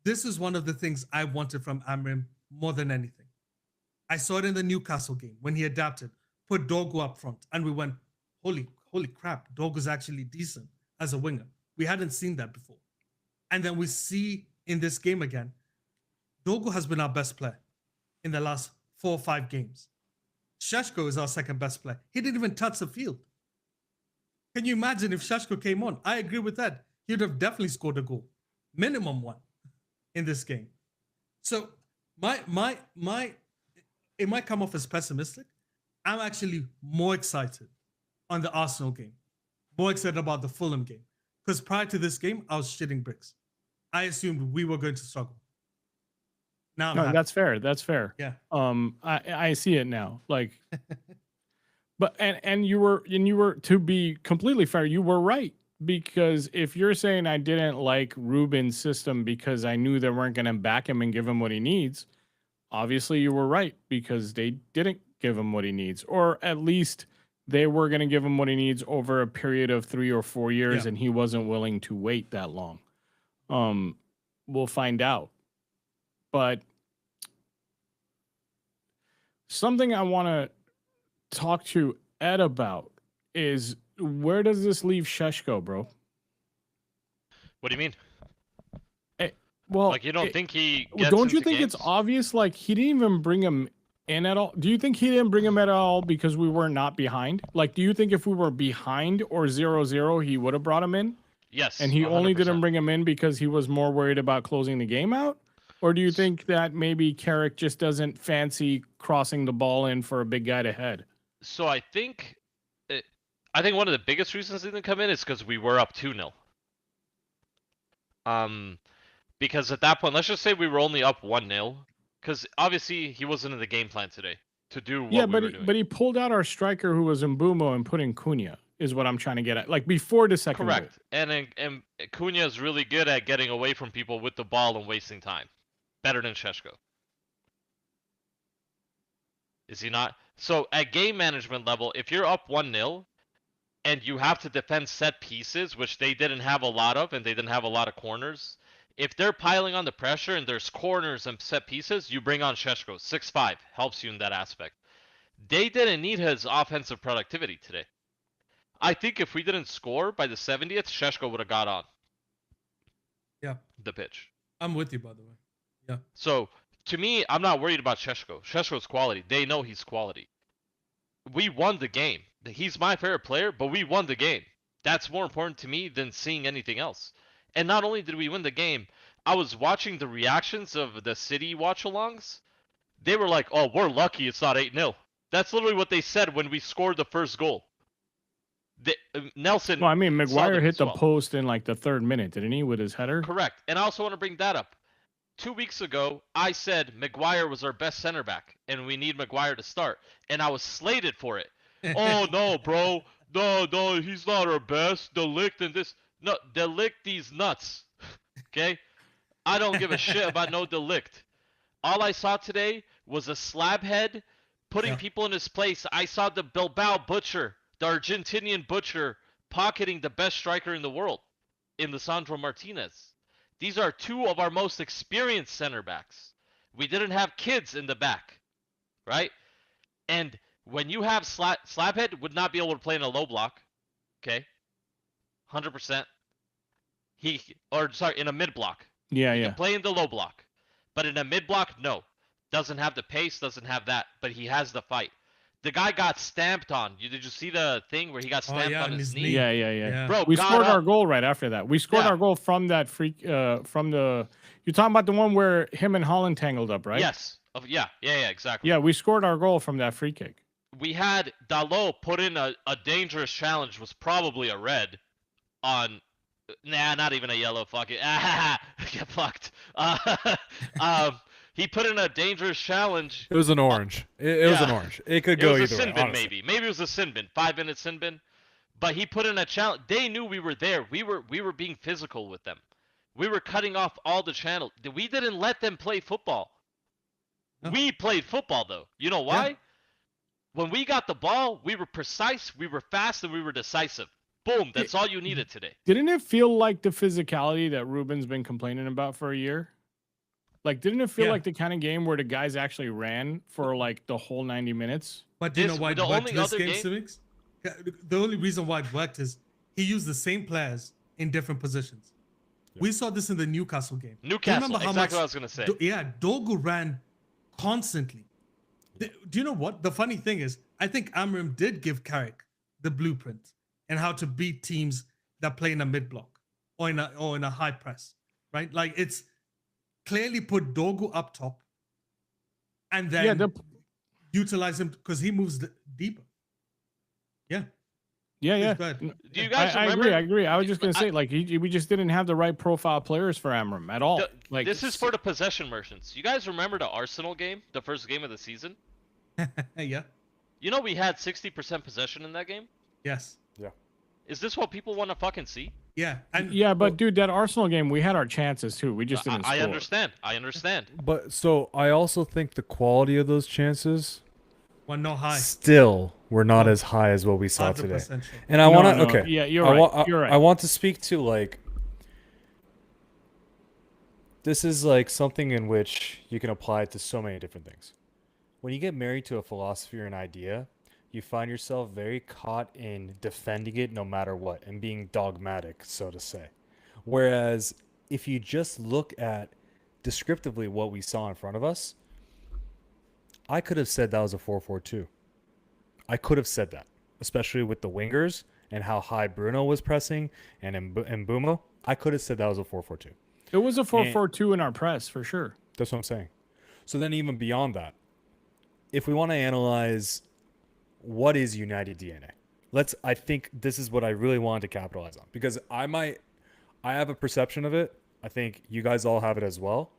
Speaker 4: this is one of the things I wanted from Amarim more than anything. I saw it in the Newcastle game when he adapted, put Dogu up front, and we went, holy crap, Dogu's actually decent as a winger. We hadn't seen that before. And then we see in this game again, Dogu has been our best player in the last 4 or 5 games. Sheshko is our second best player. He didn't even touch the field. Can you imagine if Sheshko came on? I agree with that. He would have definitely scored a goal, minimum 1 in this game. So it might come off as pessimistic. I'm actually more excited on the Arsenal game, more excited about the Fulham game. Because prior to this game, I was shitting bricks. I assumed we were going to struggle. Now I'm
Speaker 2: No,
Speaker 4: happy.
Speaker 2: that's fair. That's fair.
Speaker 4: Yeah.
Speaker 2: I see it now. Like, but and you were, to be completely fair, you were right, because if you're saying I didn't like Ruben's system because I knew they weren't going to back him and give him what he needs, obviously you were right, because they didn't give him what he needs, or at least they were going to give him what he needs over a period of 3 or 4 years,
Speaker 4: Yeah.
Speaker 2: and he wasn't willing to wait that long. We'll find out. But something I want to talk to Ed about is, where does this leave Sheshko, bro?
Speaker 3: What do you mean?
Speaker 2: Well,
Speaker 3: Like, you don't think he gets
Speaker 2: don't you
Speaker 3: into
Speaker 2: think
Speaker 3: games?
Speaker 2: it's obvious? Like, he didn't even bring him in at all. Do you think he didn't bring him at all because we were not behind? Like, do you think if we were behind or 0-0, he would have brought him in?
Speaker 3: Yes.
Speaker 2: And he only
Speaker 3: 100%.
Speaker 2: didn't bring him in because he was more worried about closing the game out? Or do you think that maybe Carrick just doesn't fancy crossing the ball in for a big guy to head?
Speaker 3: So I think one of the biggest reasons he didn't come in is because we were up 2-0. Because at that point, let's just say we were only up 1-0, because obviously he wasn't in the game plan today to do what we were doing.
Speaker 2: But he pulled out our striker who was Mbumo and put in Cunha, is what I'm trying to get at. Like, before the second goal.
Speaker 3: Correct. And Cunha is really good at getting away from people with the ball and wasting time. Better than Sheshko. Is he not? So at game management level, if you're up 1-0 and you have to defend set pieces, which they didn't have a lot of, and they didn't have a lot of corners, if they're piling on the pressure and there's corners and set pieces, you bring on Sheshko. 6'5", helps you in that aspect. They didn't need his offensive productivity today. I think if we didn't score by the 70th, Sheshko would have got on.
Speaker 4: Yeah.
Speaker 3: The pitch.
Speaker 4: I'm with you, by the way. Yeah.
Speaker 3: So, to me, I'm not worried about Sheshko. Sheshko's quality. They know he's quality. We won the game. He's my favorite player, but we won the game. That's more important to me than seeing anything else. And not only did we win the game, I was watching the reactions of the City watch-alongs. They were like, oh, we're lucky it's not 8-0. That's literally what they said when we scored the first goal. Nelson.
Speaker 2: Well, I mean, Maguire hit the
Speaker 3: well.
Speaker 2: post in like the 3rd minute, didn't he, with his header?
Speaker 3: Correct. And I also want to bring that up. 2 weeks ago, I said Maguire was our best center back, and we need Maguire to start. And I was slated for it. Oh, no, bro. No, he's not our best. De Ligt and this. No, De Ligt these nuts. Okay? I don't give a shit about no De Ligt. All I saw today was a slab head putting people in his place. I saw the Bilbao butcher, the Argentinian butcher, pocketing the best striker in the world in Lisandro Martinez. These are 2 of our most experienced center backs. We didn't have kids in the back, right? And when you have Slabhead would not be able to play in a low block, okay? 100%. In a mid block.
Speaker 2: Yeah,
Speaker 3: He
Speaker 2: yeah.
Speaker 3: can play in the low block. But in a mid block, no. Doesn't have the pace, doesn't have that, but he has the fight. The guy got stamped on. Did you see the thing where he got stamped on his knee?
Speaker 2: Yeah.
Speaker 3: Bro,
Speaker 2: we
Speaker 3: got
Speaker 2: scored our
Speaker 3: up.
Speaker 2: goal right after that. We scored our goal from that freak. From the. You're talking about the one where him and Holland tangled up, right?
Speaker 3: Yes. Yeah, exactly.
Speaker 2: Yeah, we scored our goal from that free kick.
Speaker 3: We had Dalot put in a dangerous challenge, was probably a red on. Nah, not even a yellow. Fuck it. Get fucked. He put in a dangerous challenge.
Speaker 1: It was an orange. It was an orange. It could go either way.
Speaker 3: It was a sin bin,
Speaker 1: honestly.
Speaker 3: maybe it was a sin bin. 5-minute sin bin. But he put in a challenge. They knew we were there. We were being physical with them. We were cutting off all the channels. We didn't let them play football. No. We played football though. You know why? Yeah. When we got the ball, we were precise, we were fast, and we were decisive. Boom, that's all you needed today.
Speaker 2: Didn't it feel like the physicality that Ruben's been complaining about for a year? Like, didn't it feel like the kind of game where the guys actually ran for like the whole 90 minutes?
Speaker 4: But you know why it worked this game, Civics? The only reason why it worked is he used the same players in different positions. Yeah. We saw this in the Newcastle game.
Speaker 3: Newcastle, exactly what I was going to say.
Speaker 4: Dogu ran constantly. Do you know what? The funny thing is, I think Amram did give Carrick the blueprint and how to beat teams that play in a mid block or in a high press, right? Like, it's clearly put Dogu up top and then utilize him because he moves deeper. Yeah.
Speaker 3: Do you guys remember?
Speaker 2: I agree. I was just gonna say, like, we just didn't have the right profile players for Amram at all.
Speaker 3: This is for the possession merchants. You guys remember the Arsenal game, the first game of the season?
Speaker 4: Yeah.
Speaker 3: You know we had 60% possession in that game?
Speaker 4: Yes.
Speaker 1: Yeah.
Speaker 3: Is this what people want to fucking see?
Speaker 4: Yeah.
Speaker 2: But dude, that Arsenal game, we had our chances too. We just didn't score.
Speaker 3: I understand.
Speaker 1: But so I also think the quality of those chances
Speaker 4: We're not high.
Speaker 1: Still, we're not
Speaker 4: No.
Speaker 1: as high as what we saw today.
Speaker 4: 100% sure.
Speaker 1: And I
Speaker 2: No,
Speaker 1: want to
Speaker 2: no,
Speaker 1: okay.
Speaker 2: yeah, you're
Speaker 1: I
Speaker 2: right. You're right.
Speaker 1: I want to speak to like this is like something in which you can apply it to so many different things. When you get married to a philosophy or an idea, you find yourself very caught in defending it no matter what and being dogmatic, so to say. Whereas if you just look at descriptively what we saw in front of us, I could have said that was a 4-4-2. I could have said that, especially with the wingers and how high Bruno was pressing and Mbumo. I could have said that was a 4-4-2.
Speaker 2: It was a 4-4-2 in our press for sure.
Speaker 1: That's what I'm saying. So then even beyond that, if we want to analyze what is United DNA, I think this is what I really wanted to capitalize on, because I have a perception of it. I think you guys all have it as well,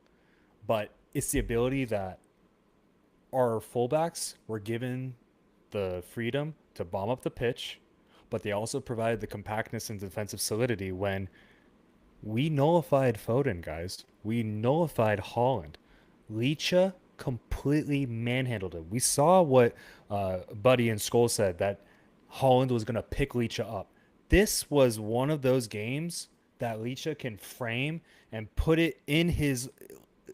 Speaker 1: but it's the ability that our fullbacks were given the freedom to bomb up the pitch, but they also provided the compactness and defensive solidity when we nullified Foden, guys. We nullified Holland. Licha completely manhandled him. We saw what Buddy and Skull said, that Holland was going to pick Licha up. This was one of those games that Licha can frame and put it in his...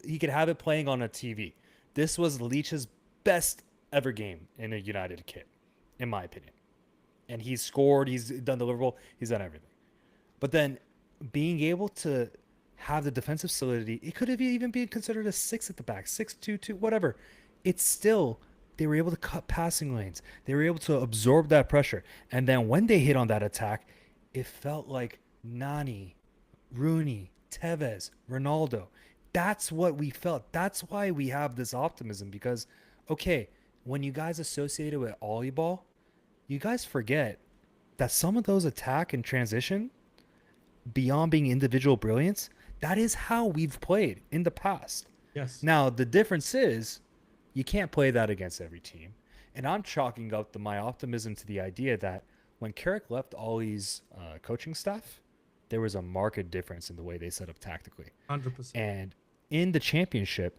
Speaker 1: He could have it playing on a TV. This was Licha's best ever game in a United kit, in my opinion. And he's scored, he's done the Liverpool, he's done everything. But then being able to have the defensive solidity, it could have even been considered a 6 at the back, 6-2-2, whatever. It's still, they were able to cut passing lanes. They were able to absorb that pressure. And then when they hit on that attack, it felt like Nani, Rooney, Tevez, Ronaldo. That's what we felt. That's why we have this optimism, because, okay, when you guys associate it with Ollie ball, you guys forget that some of those attack and transition, beyond being individual brilliance, that is how we've played in the past.
Speaker 4: Yes.
Speaker 1: Now, the difference is you can't play that against every team. And I'm chalking up my optimism to the idea that when Carrick left Ollie's coaching staff, there was a marked difference in the way they set up tactically.
Speaker 4: 100%.
Speaker 1: And in the championship,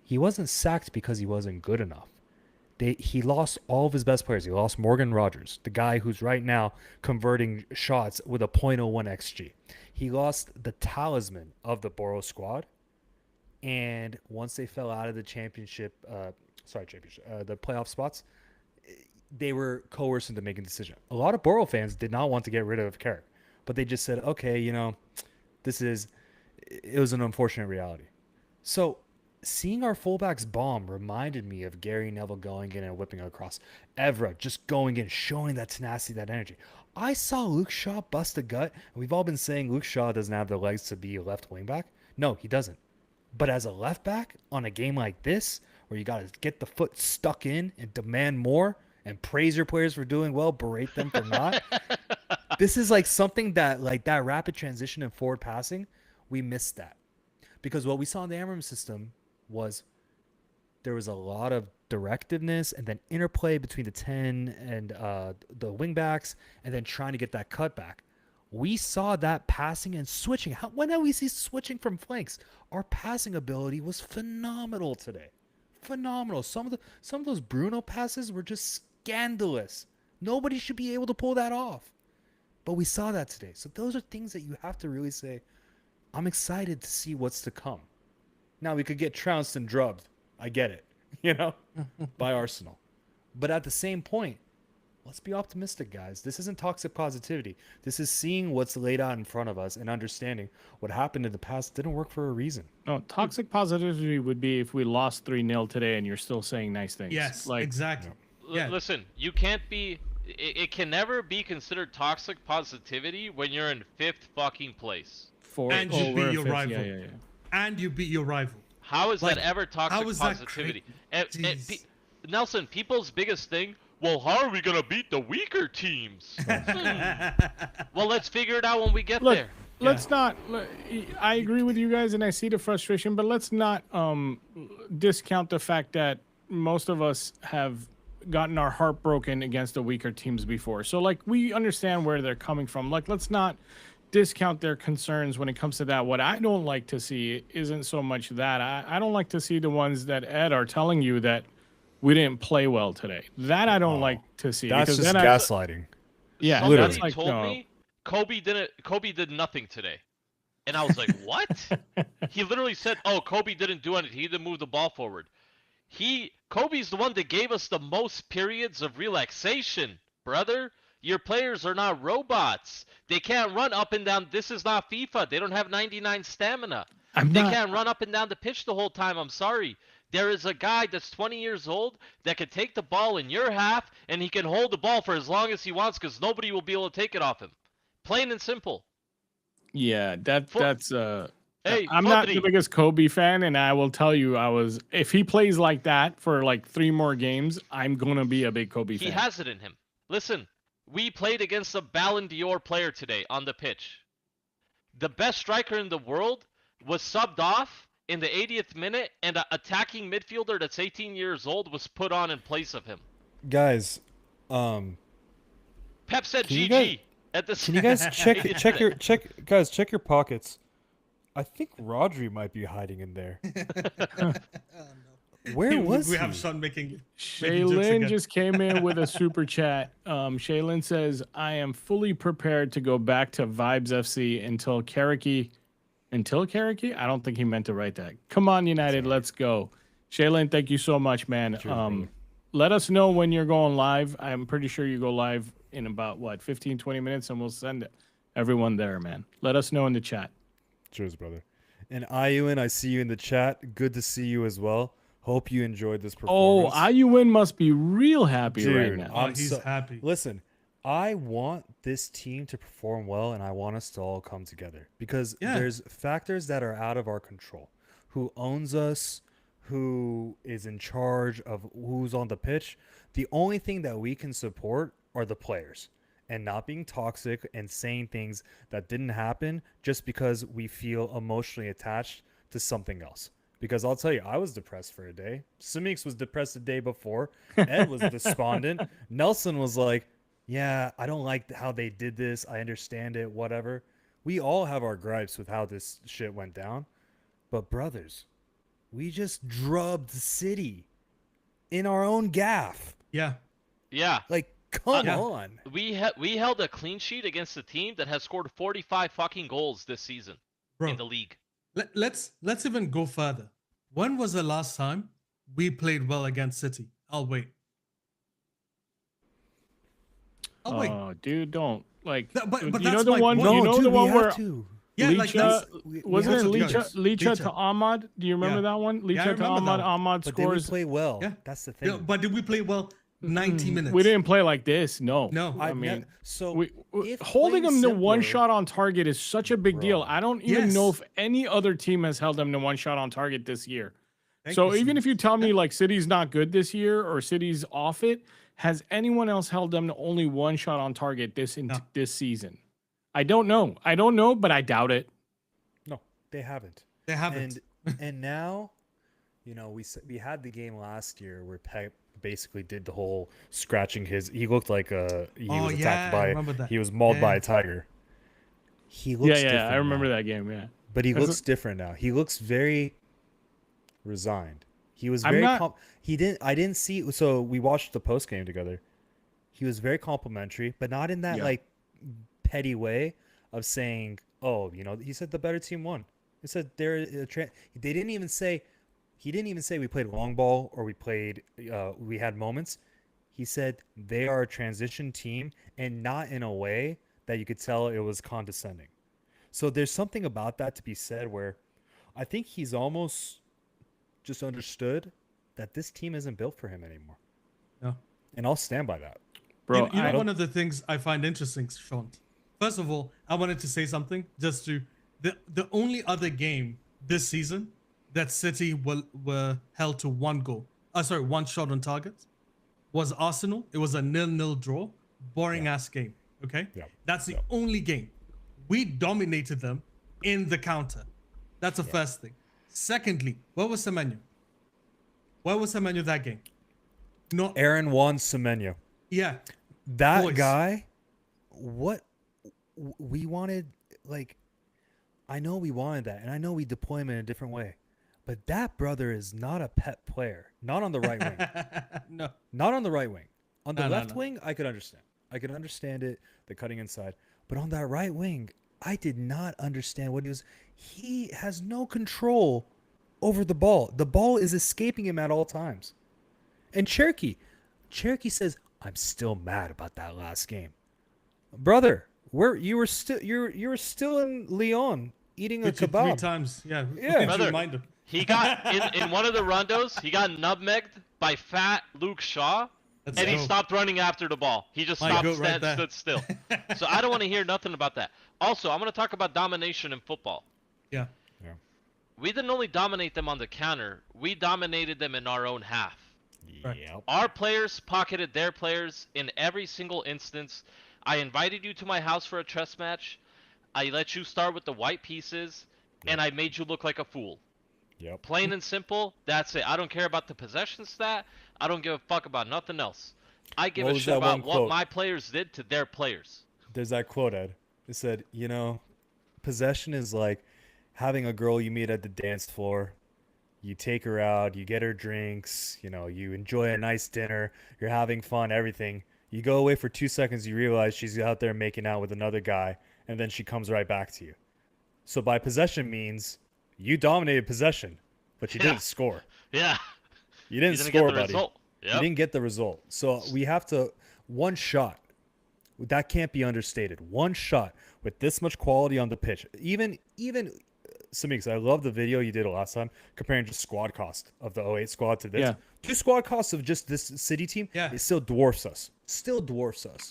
Speaker 1: he wasn't sacked because he wasn't good enough. He lost all of his best players. He lost Morgan Rogers, the guy who's right now converting shots with a .01 XG. He lost the talisman of the Borough squad. And once they fell out of the the playoff spots, they were coerced into making a decision. A lot of Borough fans did not want to get rid of Carrick, but they just said, okay, it was an unfortunate reality. So seeing our fullbacks bomb reminded me of Gary Neville going in and whipping across. Evra just going in, showing that tenacity, that energy. I saw Luke Shaw bust a gut. And we've all been saying Luke Shaw doesn't have the legs to be a left wing back. No, he doesn't. But as a left back on a game like this, where you got to get the foot stuck in and demand more and praise your players for doing well, berate them for not. This is like something that, like that rapid transition and forward passing, we missed that. Because what we saw in the Amram system was there was a lot of directiveness and then interplay between the 10 and the wingbacks, and then trying to get that cutback. We saw that passing and switching. When did we see switching from flanks? Our passing ability was phenomenal today. Phenomenal. Some of those Bruno passes were just scandalous. Nobody should be able to pull that off. But we saw that today. So those are things that you have to really say, I'm excited to see what's to come. Now, we could get trounced and drubbed. I get it, by Arsenal. But at the same point, let's be optimistic, guys. This isn't toxic positivity. This is seeing what's laid out in front of us and understanding what happened in the past didn't work for a reason.
Speaker 2: No, toxic positivity would be if we lost 3-0 today and you're still saying nice things.
Speaker 4: Yes, exactly.
Speaker 3: Yeah. Listen, you can't be... It can never be considered toxic positivity when you're in 5th fucking place.
Speaker 4: And you beat your rival. Yeah. And you beat your rival.
Speaker 3: How is that ever toxic positivity? Nelson, people's biggest thing, well, how are we going to beat the weaker teams? Well, let's figure it out when we get there.
Speaker 2: Let's not... I agree with you guys, and I see the frustration, but let's not discount the fact that most of us have gotten our heart broken against the weaker teams before. So, we understand where they're coming from. Let's not discount their concerns when it comes to that. What I don't like to see isn't so much that. I don't like to see the ones that Ed are telling you that we didn't play well today. That I don't
Speaker 1: Oh,
Speaker 2: like to see
Speaker 1: That's
Speaker 2: because
Speaker 1: just
Speaker 2: then
Speaker 1: gaslighting.
Speaker 2: yeah,
Speaker 3: Somebody
Speaker 2: that's like
Speaker 3: told me Kobe did nothing today. And I was like, "What?" He literally said, "Oh, Kobe didn't do anything. He didn't move the ball forward." Kobe's the one that gave us the most periods of relaxation, brother. Your players are not robots. They can't run up and down. This is not FIFA. They don't have 99 stamina.
Speaker 2: I'm
Speaker 3: They
Speaker 2: not.
Speaker 3: can't run up and down the pitch the whole time. I'm sorry. There is a guy that's 20 years old that can take the ball in your half and he can hold the ball for as long as he wants because nobody will be able to take it off him. Plain and simple.
Speaker 2: Yeah,
Speaker 3: For,
Speaker 2: that's
Speaker 3: hey,
Speaker 2: I'm not the
Speaker 3: Fodri,
Speaker 2: biggest Kobe fan, and I will tell you, if he plays like that for like 3 more games, I'm gonna be a big Kobe
Speaker 3: he
Speaker 2: fan.
Speaker 3: has it in him. Listen, we played against a Ballon d'Or player today on the pitch. The best striker in the world was subbed off in the 80th minute, and an attacking midfielder that's 18 years old was put on in place of him.
Speaker 1: Guys,
Speaker 3: Pep said
Speaker 1: Can you
Speaker 3: GG
Speaker 1: guys-
Speaker 3: at the
Speaker 1: can you guys check
Speaker 3: 80th minute.
Speaker 1: check your pockets? I think Rodri might be hiding in there. Where was
Speaker 4: we
Speaker 1: he?
Speaker 4: have Sean making jokes
Speaker 2: Shaylin
Speaker 4: again.
Speaker 2: just came in with a super chat. Shaylin says, "I am fully prepared to go back to Vibes FC until Karaki." Until Karaki? I don't think he meant to write that. Come on, United, let's go. Shaylin, thank you so much, man.
Speaker 1: brother.
Speaker 2: Let us know when you're going live. I'm pretty sure you go live in about 15, 20 minutes, and we'll send everyone there, man. Let us know in the chat.
Speaker 1: Cheers, brother. And Ayuin, I see you in the chat. Good to see you as well. Hope you enjoyed this
Speaker 2: Oh,
Speaker 1: performance.
Speaker 2: IUN must be real happy right
Speaker 1: Dude,
Speaker 2: now.
Speaker 4: Oh, he's happy.
Speaker 1: Listen, I want this team to perform well, and I want us to all come together because there's factors that are out of our control. Who owns us? Who is in charge of who's on the pitch? The only thing that we can support are the players and not being toxic and saying things that didn't happen just because we feel emotionally attached to something else. Because I'll tell you, I was depressed for a day. Simix was depressed the day before. Ed was despondent. Nelson was like, yeah, I don't like how they did this. I understand it, whatever. We all have our gripes with how this shit went down. But brothers, we just drubbed City in our own gaff.
Speaker 4: Yeah.
Speaker 3: Yeah.
Speaker 1: Like, come
Speaker 4: Yeah.
Speaker 1: on.
Speaker 3: We held a clean sheet against a team that has scored 45 fucking goals this season
Speaker 4: Bro,
Speaker 3: in the league.
Speaker 4: let's even go further. When was the last time we played well against City? I'll wait.
Speaker 2: Oh, dude, don't like.
Speaker 4: But
Speaker 2: you
Speaker 4: that's
Speaker 2: know the
Speaker 4: my
Speaker 2: one.
Speaker 4: point.
Speaker 2: you know the one where
Speaker 4: Yeah, like
Speaker 2: Licha,
Speaker 4: that's,
Speaker 2: wasn't it
Speaker 4: have to be
Speaker 2: Licha,
Speaker 4: honest.
Speaker 2: Licha to Ahmad? Do you remember
Speaker 4: Yeah.
Speaker 2: that one? Licha
Speaker 4: Yeah, I
Speaker 2: to
Speaker 4: remember
Speaker 2: Ahmad.
Speaker 4: that one.
Speaker 2: Ahmad
Speaker 1: But did we
Speaker 2: scores.
Speaker 1: play well?
Speaker 4: Yeah.
Speaker 1: That's the thing.
Speaker 4: Yeah, but did we play well 90 minutes?
Speaker 2: We didn't play like this. No.
Speaker 4: No.
Speaker 2: I mean,
Speaker 1: so if
Speaker 2: holding
Speaker 1: playing
Speaker 2: them to one
Speaker 1: simpler-
Speaker 2: shot on target is such a big deal.
Speaker 1: Bro.
Speaker 2: I don't even
Speaker 4: Yes.
Speaker 2: know if any other team has held them to one shot on target this year.
Speaker 4: Thank
Speaker 2: So
Speaker 4: you,
Speaker 2: even
Speaker 4: Steve.
Speaker 2: if you tell me like City's not good this year or City's off it, has anyone else held them to only one shot on target this season? I don't know. I don't know, but I doubt it.
Speaker 1: No, they haven't.
Speaker 4: They haven't.
Speaker 1: And now, we had the game last year where Pep basically did the whole scratching his. He looked like he was attacked
Speaker 4: I
Speaker 1: by.
Speaker 4: remember that.
Speaker 1: He was mauled by
Speaker 4: Yeah.
Speaker 1: a tiger. He looks.
Speaker 2: Yeah,
Speaker 1: different
Speaker 2: I remember
Speaker 1: now.
Speaker 2: that game. Yeah,
Speaker 1: But he
Speaker 2: That's
Speaker 1: looks different now. He looks very resigned. He was
Speaker 2: I'm
Speaker 1: very.
Speaker 2: not-
Speaker 1: He didn't. I didn't see. So we watched the post game together. He was very complimentary, but not in that
Speaker 2: Yeah.
Speaker 1: like petty way of saying, "Oh, he said the better team won." He said they didn't even say. He didn't even say we played long ball or we played. We had moments. He said they are a transition team, and not in a way that you could tell it was condescending. So there's something about that to be said where I think he's almost just understood that this team isn't built for him anymore.
Speaker 4: No.
Speaker 1: And I'll stand by that.
Speaker 2: bro.
Speaker 4: You know,
Speaker 2: I-
Speaker 4: one of the things I find interesting, Sean. First of all, I wanted to say something just to the only other game this season that City were held to one goal. One shot on target was Arsenal. It was a 0-0 draw. Boring ass game. Okay?
Speaker 1: Yeah.
Speaker 4: That's the only game. We dominated them in the counter. That's the first thing. Secondly, where was Semenyo? Where was Semenyo that game? No,
Speaker 1: Aaron Juan Semenyo.
Speaker 4: yeah.
Speaker 1: That
Speaker 4: Boys.
Speaker 1: guy, what we wanted, like, I know we wanted that, and I know we deploy him in a different way. But that brother is not a pet player. Not on the right wing.
Speaker 4: No.
Speaker 1: Not on the right wing. On the
Speaker 4: No, no,
Speaker 1: left
Speaker 4: no.
Speaker 1: wing, I could understand. I could understand it, the cutting inside. But on that right wing, I did not understand what he was. He has no control over the ball. The ball is escaping him at all times. And Cherokee says, "I'm still mad about that last game, brother. You were still in Lyon eating a
Speaker 4: Three
Speaker 1: kebab.
Speaker 4: times. Yeah.
Speaker 1: Yeah.
Speaker 4: To
Speaker 3: Brother,
Speaker 4: remind him.
Speaker 3: he got in one of the rondos. He got nutmegged by fat Luke Shaw,
Speaker 4: Let's
Speaker 3: and he
Speaker 4: go.
Speaker 3: stopped running after the ball. He just
Speaker 4: My
Speaker 3: stopped,
Speaker 4: goat right there.
Speaker 3: stood still. So I don't want to hear nothing about that. Also, I'm going to talk about domination in football.
Speaker 4: Yeah.
Speaker 3: We didn't only dominate them on the counter, we dominated them in our own half.
Speaker 4: Right.
Speaker 1: Yep.
Speaker 3: Our players pocketed their players in every single instance. I invited you to my house for a chess match. I let you start with the white pieces, and I made you look like a fool.
Speaker 1: Yep.
Speaker 3: Plain and simple, that's it. I don't care about the possession stat. I don't give a fuck about nothing else. I give
Speaker 1: What
Speaker 3: a
Speaker 1: was
Speaker 3: shit
Speaker 1: that one
Speaker 3: about what
Speaker 1: quote?
Speaker 3: my players did to their players.
Speaker 1: There's that quote, Ed. It said, possession is like having a girl you meet at the dance floor. You take her out, you get her drinks, you enjoy a nice dinner, you're having fun, everything. You go away for 2 seconds, you realize she's out there making out with another guy, and then she comes right back to you. So by possession means you dominated possession, but you didn't score.
Speaker 3: Yeah.
Speaker 1: You didn't
Speaker 3: get
Speaker 1: score,
Speaker 3: the
Speaker 1: buddy.
Speaker 3: result.
Speaker 1: You
Speaker 3: Yep.
Speaker 1: didn't get the result. So we have to, one shot, that can't be understated. One shot with this much quality on the pitch. Even Samix, I love the video you did last time comparing just squad cost of the 08 squad to this.
Speaker 2: Yeah.
Speaker 1: 2 squad costs of just this city team, it still dwarfs us.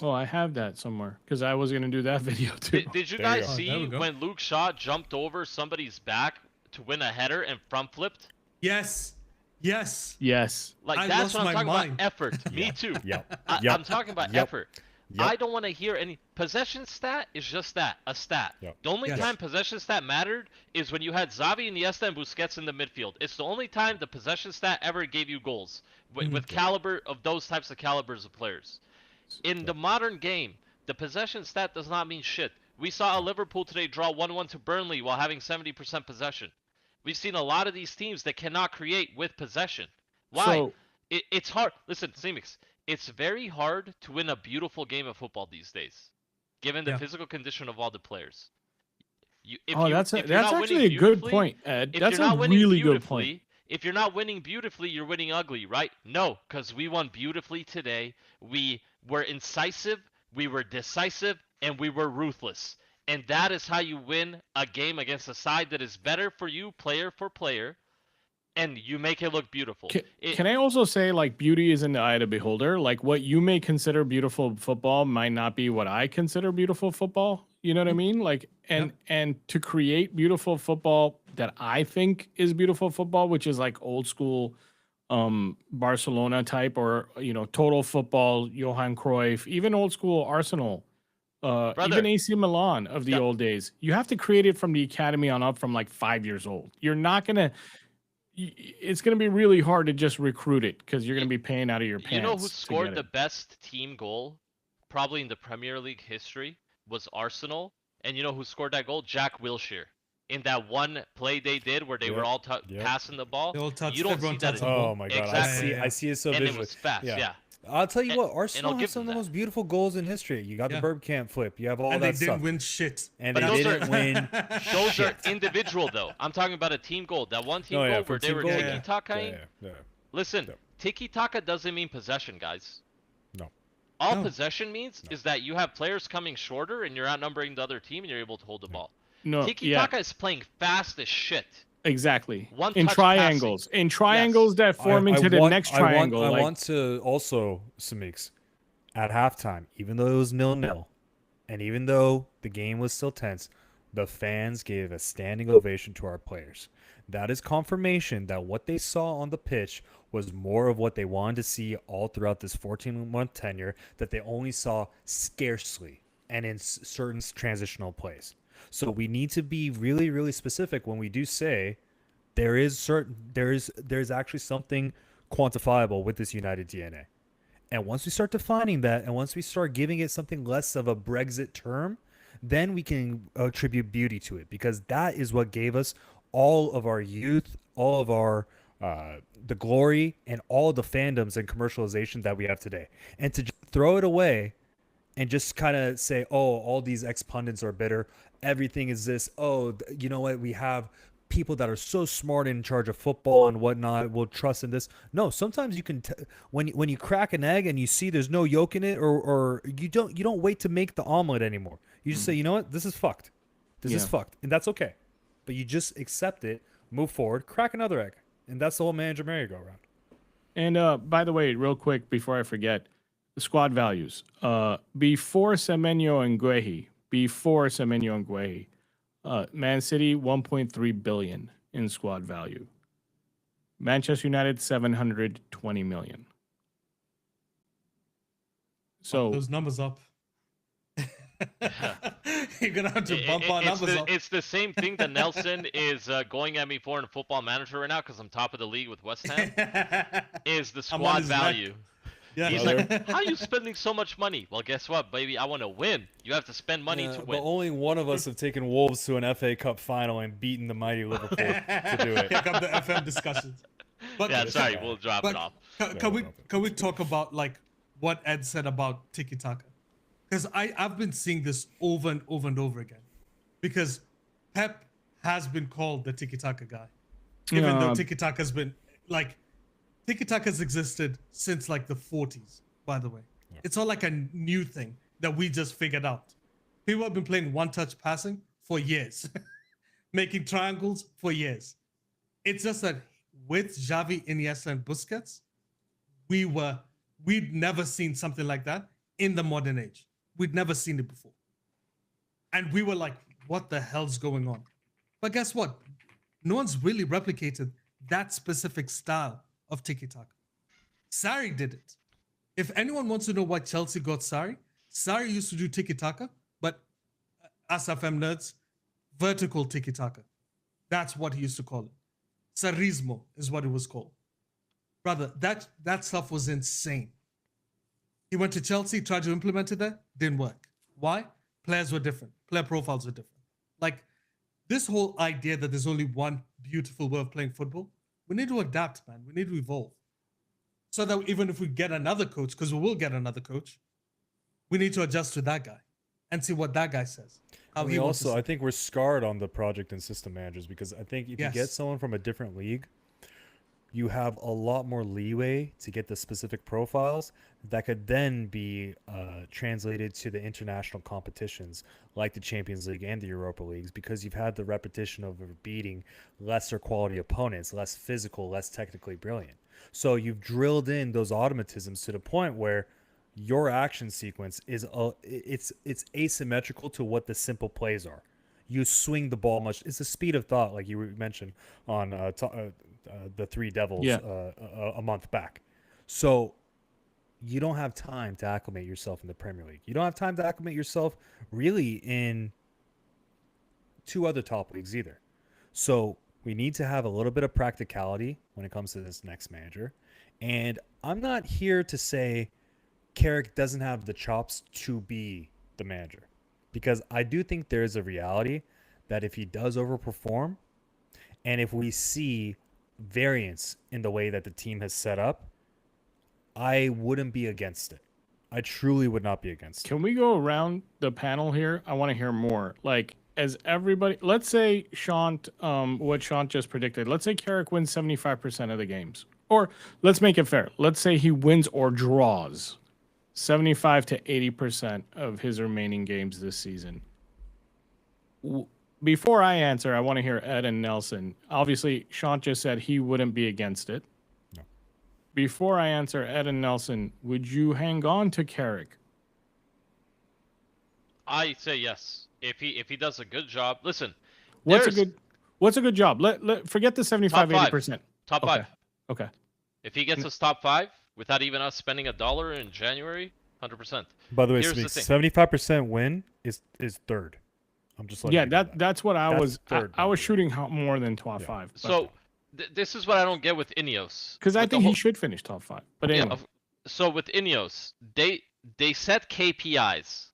Speaker 2: Oh, I have that somewhere because I was gonna do that video too.
Speaker 3: Did you
Speaker 1: There you
Speaker 3: guys
Speaker 1: go.
Speaker 4: There we
Speaker 3: see
Speaker 4: go.
Speaker 3: when Luke Shaw jumped over somebody's back to win a header and front flipped?
Speaker 4: Yes. Yes.
Speaker 2: Yes.
Speaker 3: Like,
Speaker 4: I
Speaker 3: that's
Speaker 4: lost
Speaker 3: what I'm
Speaker 4: my
Speaker 3: talking
Speaker 4: mind.
Speaker 3: about. Effort. Me too.
Speaker 1: Yep.
Speaker 3: I'm talking about
Speaker 1: Yep.
Speaker 3: effort.
Speaker 1: Yep.
Speaker 3: I don't want to hear any possession stat is just that, a stat.
Speaker 1: Yep.
Speaker 3: The only
Speaker 4: Yes.
Speaker 3: time possession stat mattered is when you had Xavi, Iniesta, and Busquets in the midfield. It's the only time the possession stat ever gave you goals with caliber of those types of calibers of players. In the modern game, the possession stat does not mean shit. We saw a Liverpool today draw 1-1 to Burnley while having 70% possession. We've seen a lot of these teams that cannot create with possession. Why?
Speaker 2: So-
Speaker 3: It's hard. Listen, Semix, it's very hard to win a beautiful game of football these days, given the physical condition of all the players.
Speaker 2: That's
Speaker 3: if you're not
Speaker 2: actually
Speaker 3: winning
Speaker 2: a good
Speaker 3: beautifully-
Speaker 2: point, Ed.
Speaker 3: If
Speaker 2: That's
Speaker 3: you're not
Speaker 2: a
Speaker 3: winning
Speaker 2: really good
Speaker 3: beautifully,
Speaker 2: point.
Speaker 3: if you're not winning beautifully, you're winning ugly, right? No, because we won beautifully today. We were incisive, we were decisive, and we were ruthless. And that is how you win a game against a side that is better for you, player for player, and you make it look beautiful.
Speaker 2: Can I also say, like, beauty is in the eye of the beholder? Like, what you may consider beautiful football might not be what I consider beautiful football. You know what I mean? Like, and to create beautiful football that I think is beautiful football, which is like old school Barcelona type, or total football, Johan Cruyff, even old school Arsenal, even AC Milan of the old days. You have to create it from the academy on up, from like 5 years old. You're not gonna. It's gonna be really hard to just recruit it because you're gonna be paying out of your pants.
Speaker 3: You know who
Speaker 2: to
Speaker 3: scored
Speaker 2: get
Speaker 3: the
Speaker 2: it.
Speaker 3: best team goal, probably in the Premier League history, was Arsenal. And you know who scored that goal? Jack Wilshere. In that one play they did where they were all passing the ball.
Speaker 4: They all touched-
Speaker 3: You don't see
Speaker 4: everyone
Speaker 3: that
Speaker 4: touched the
Speaker 3: anymore.
Speaker 1: Oh my god,
Speaker 3: Exactly.
Speaker 1: I see it so
Speaker 3: And
Speaker 1: visually.
Speaker 3: it was fast, yeah.
Speaker 1: I'll tell you what,
Speaker 3: And
Speaker 1: Arsenal
Speaker 3: I'll
Speaker 1: has
Speaker 3: give
Speaker 1: some of
Speaker 3: them
Speaker 1: the
Speaker 3: that.
Speaker 1: most beautiful goals in history. You got the Bergkamp flip, you have all
Speaker 4: And they
Speaker 1: that
Speaker 4: didn't
Speaker 1: stuff.
Speaker 4: win shit.
Speaker 1: And
Speaker 3: But
Speaker 1: they
Speaker 3: those
Speaker 1: didn't
Speaker 3: are-
Speaker 1: win.
Speaker 3: Those are
Speaker 1: shit.
Speaker 3: individual though. I'm talking about a team goal. That one team
Speaker 1: Oh, yeah,
Speaker 3: goal
Speaker 1: for
Speaker 3: where they
Speaker 1: team
Speaker 3: were
Speaker 1: goal,
Speaker 3: tiki-takaing.
Speaker 1: Yeah.
Speaker 3: Listen,
Speaker 1: Yeah.
Speaker 3: tiki-taka doesn't mean possession, guys.
Speaker 1: No.
Speaker 3: All
Speaker 4: No.
Speaker 3: possession means is that you have players coming shorter and you're outnumbering the other team and you're able to hold the ball.
Speaker 2: No,
Speaker 3: Tiki-taka is playing fast as shit.
Speaker 2: exactly.
Speaker 3: One
Speaker 2: In
Speaker 3: touch
Speaker 2: triangles, in triangles that form into the next triangle.
Speaker 1: I
Speaker 2: like,
Speaker 1: want to also, Samix, at halftime, even though it was 0-0, and even though the game was still tense, the fans gave a standing ovation to our players. That is confirmation that what they saw on the pitch was more of what they wanted to see all throughout this 14-month tenure that they only saw scarcely and in certain transitional plays. So we need to be really, really specific when we do say there's actually something quantifiable with this United DNA. And once we start defining that, and once we start giving it something less of a Brexit term, then we can attribute beauty to it, because that is what gave us all of our youth, all of our the glory and all the fandoms and commercialization that we have today, and to just throw it away and just kind of say, oh, all these ex pundits are bitter. Everything is this. Oh, you know what? We have people that are so smart in charge of football and whatnot. Will trust in this. No, sometimes you can when you crack an egg and you see there's no yolk in it, or you don't wait to make the omelet anymore. You just say, you know what? This is fucked. This is fucked, and that's okay. But you just accept it, move forward, crack another egg, and that's the whole manager merry-go-round.
Speaker 2: And by the way, real quick before I forget, the squad values. Before Semenyo and Guehi, Man City 1.3 billion in squad value. Manchester United 720 million. So
Speaker 4: those numbers up. You're gonna have to bump our numbers up.
Speaker 3: It's the same thing that Nelson is going at me for in Football Manager right now because I'm top of the league with West Ham. Is the squad value?
Speaker 4: Yeah.
Speaker 3: He's like, how are you spending so much money? Well, guess what, baby? I want to win. You have to spend money to win.
Speaker 1: But only one of us have taken Wolves to an FA Cup final and beaten the mighty Liverpool to do it.
Speaker 4: Pick up the FM discussions. But,
Speaker 3: yeah, sorry, we'll drop it off.
Speaker 4: Can we talk about like what Ed said about tiki taka? Because I've been seeing this over and over and over again. Because Pep has been called the tiki taka guy, even though tiki taka has been like. Tiki-taka has existed since like the 40s, by the way. Yeah. It's not like a new thing that we just figured out. People have been playing one-touch passing for years, making triangles for years. It's just that with Xavi, Iniesta, and Busquets, we'd never seen something like that in the modern age. We'd never seen it before. And we were like, what the hell's going on? But guess what? No one's really replicated that specific style of tiki-taka. Sarri did it. If anyone wants to know why Chelsea got Sarri, Sarri used to do tiki-taka, but us FM nerds, vertical tiki-taka. That's what he used to call it. Sarrismo is what it was called. Brother, that stuff was insane. He went to Chelsea, tried to implement it there, didn't work. Why? Players were different. Player profiles were different. Like, this whole idea that there's only one beautiful way of playing football, we need to adapt, man. We need to evolve. So that even if we get another coach, because we will get another coach, we need to adjust to that guy and see what that guy says.
Speaker 1: I think we're scarred on the project and system managers because I think if you get someone from a different league, you have a lot more leeway to get the specific profiles that could then be translated to the international competitions like the Champions League and the Europa Leagues because you've had the repetition of beating lesser quality opponents, less physical, less technically brilliant. So you've drilled in those automatisms to the point where your action sequence is it's asymmetrical to what the simple plays are. You swing the ball much. It's the speed of thought, like you mentioned on the Three Devils a month back. So you don't have time to acclimate yourself in the Premier League. You don't have time to acclimate yourself really in two other top leagues either. So we need to have a little bit of practicality when it comes to this next manager. And I'm not here to say Carrick doesn't have the chops to be the manager, because I do think there is a reality that if he does overperform and if we see variance in the way that the team has set up, I wouldn't be against it. I truly would not be against it.
Speaker 2: Can we go around the panel here? I want to hear more. Like, as everybody, let's say Shaunt, what Shaunt just predicted, let's say Carrick wins 75% of the games. Or let's make it fair. Let's say he wins or draws 75 to 80% of his remaining games this season. Before I answer, I want to hear Ed and Nelson. Obviously, Shaunt just said he wouldn't be against it.
Speaker 1: No.
Speaker 2: Before I answer, Ed and Nelson, would you hang on to Carrick?
Speaker 3: I say yes. If he does a good job, listen.
Speaker 2: What's a good job? Let forget the 75-80%.
Speaker 3: Top five.
Speaker 2: Okay.
Speaker 3: If he gets us top five without even us spending $1 in January, 100%.
Speaker 1: By the way, 75% win is third. I'm just like
Speaker 2: that's what I was. I was shooting more than top five.
Speaker 3: So this is what I don't get with Ineos.
Speaker 2: Because I think he should finish top five. But anyway.
Speaker 3: So with Ineos, they set KPIs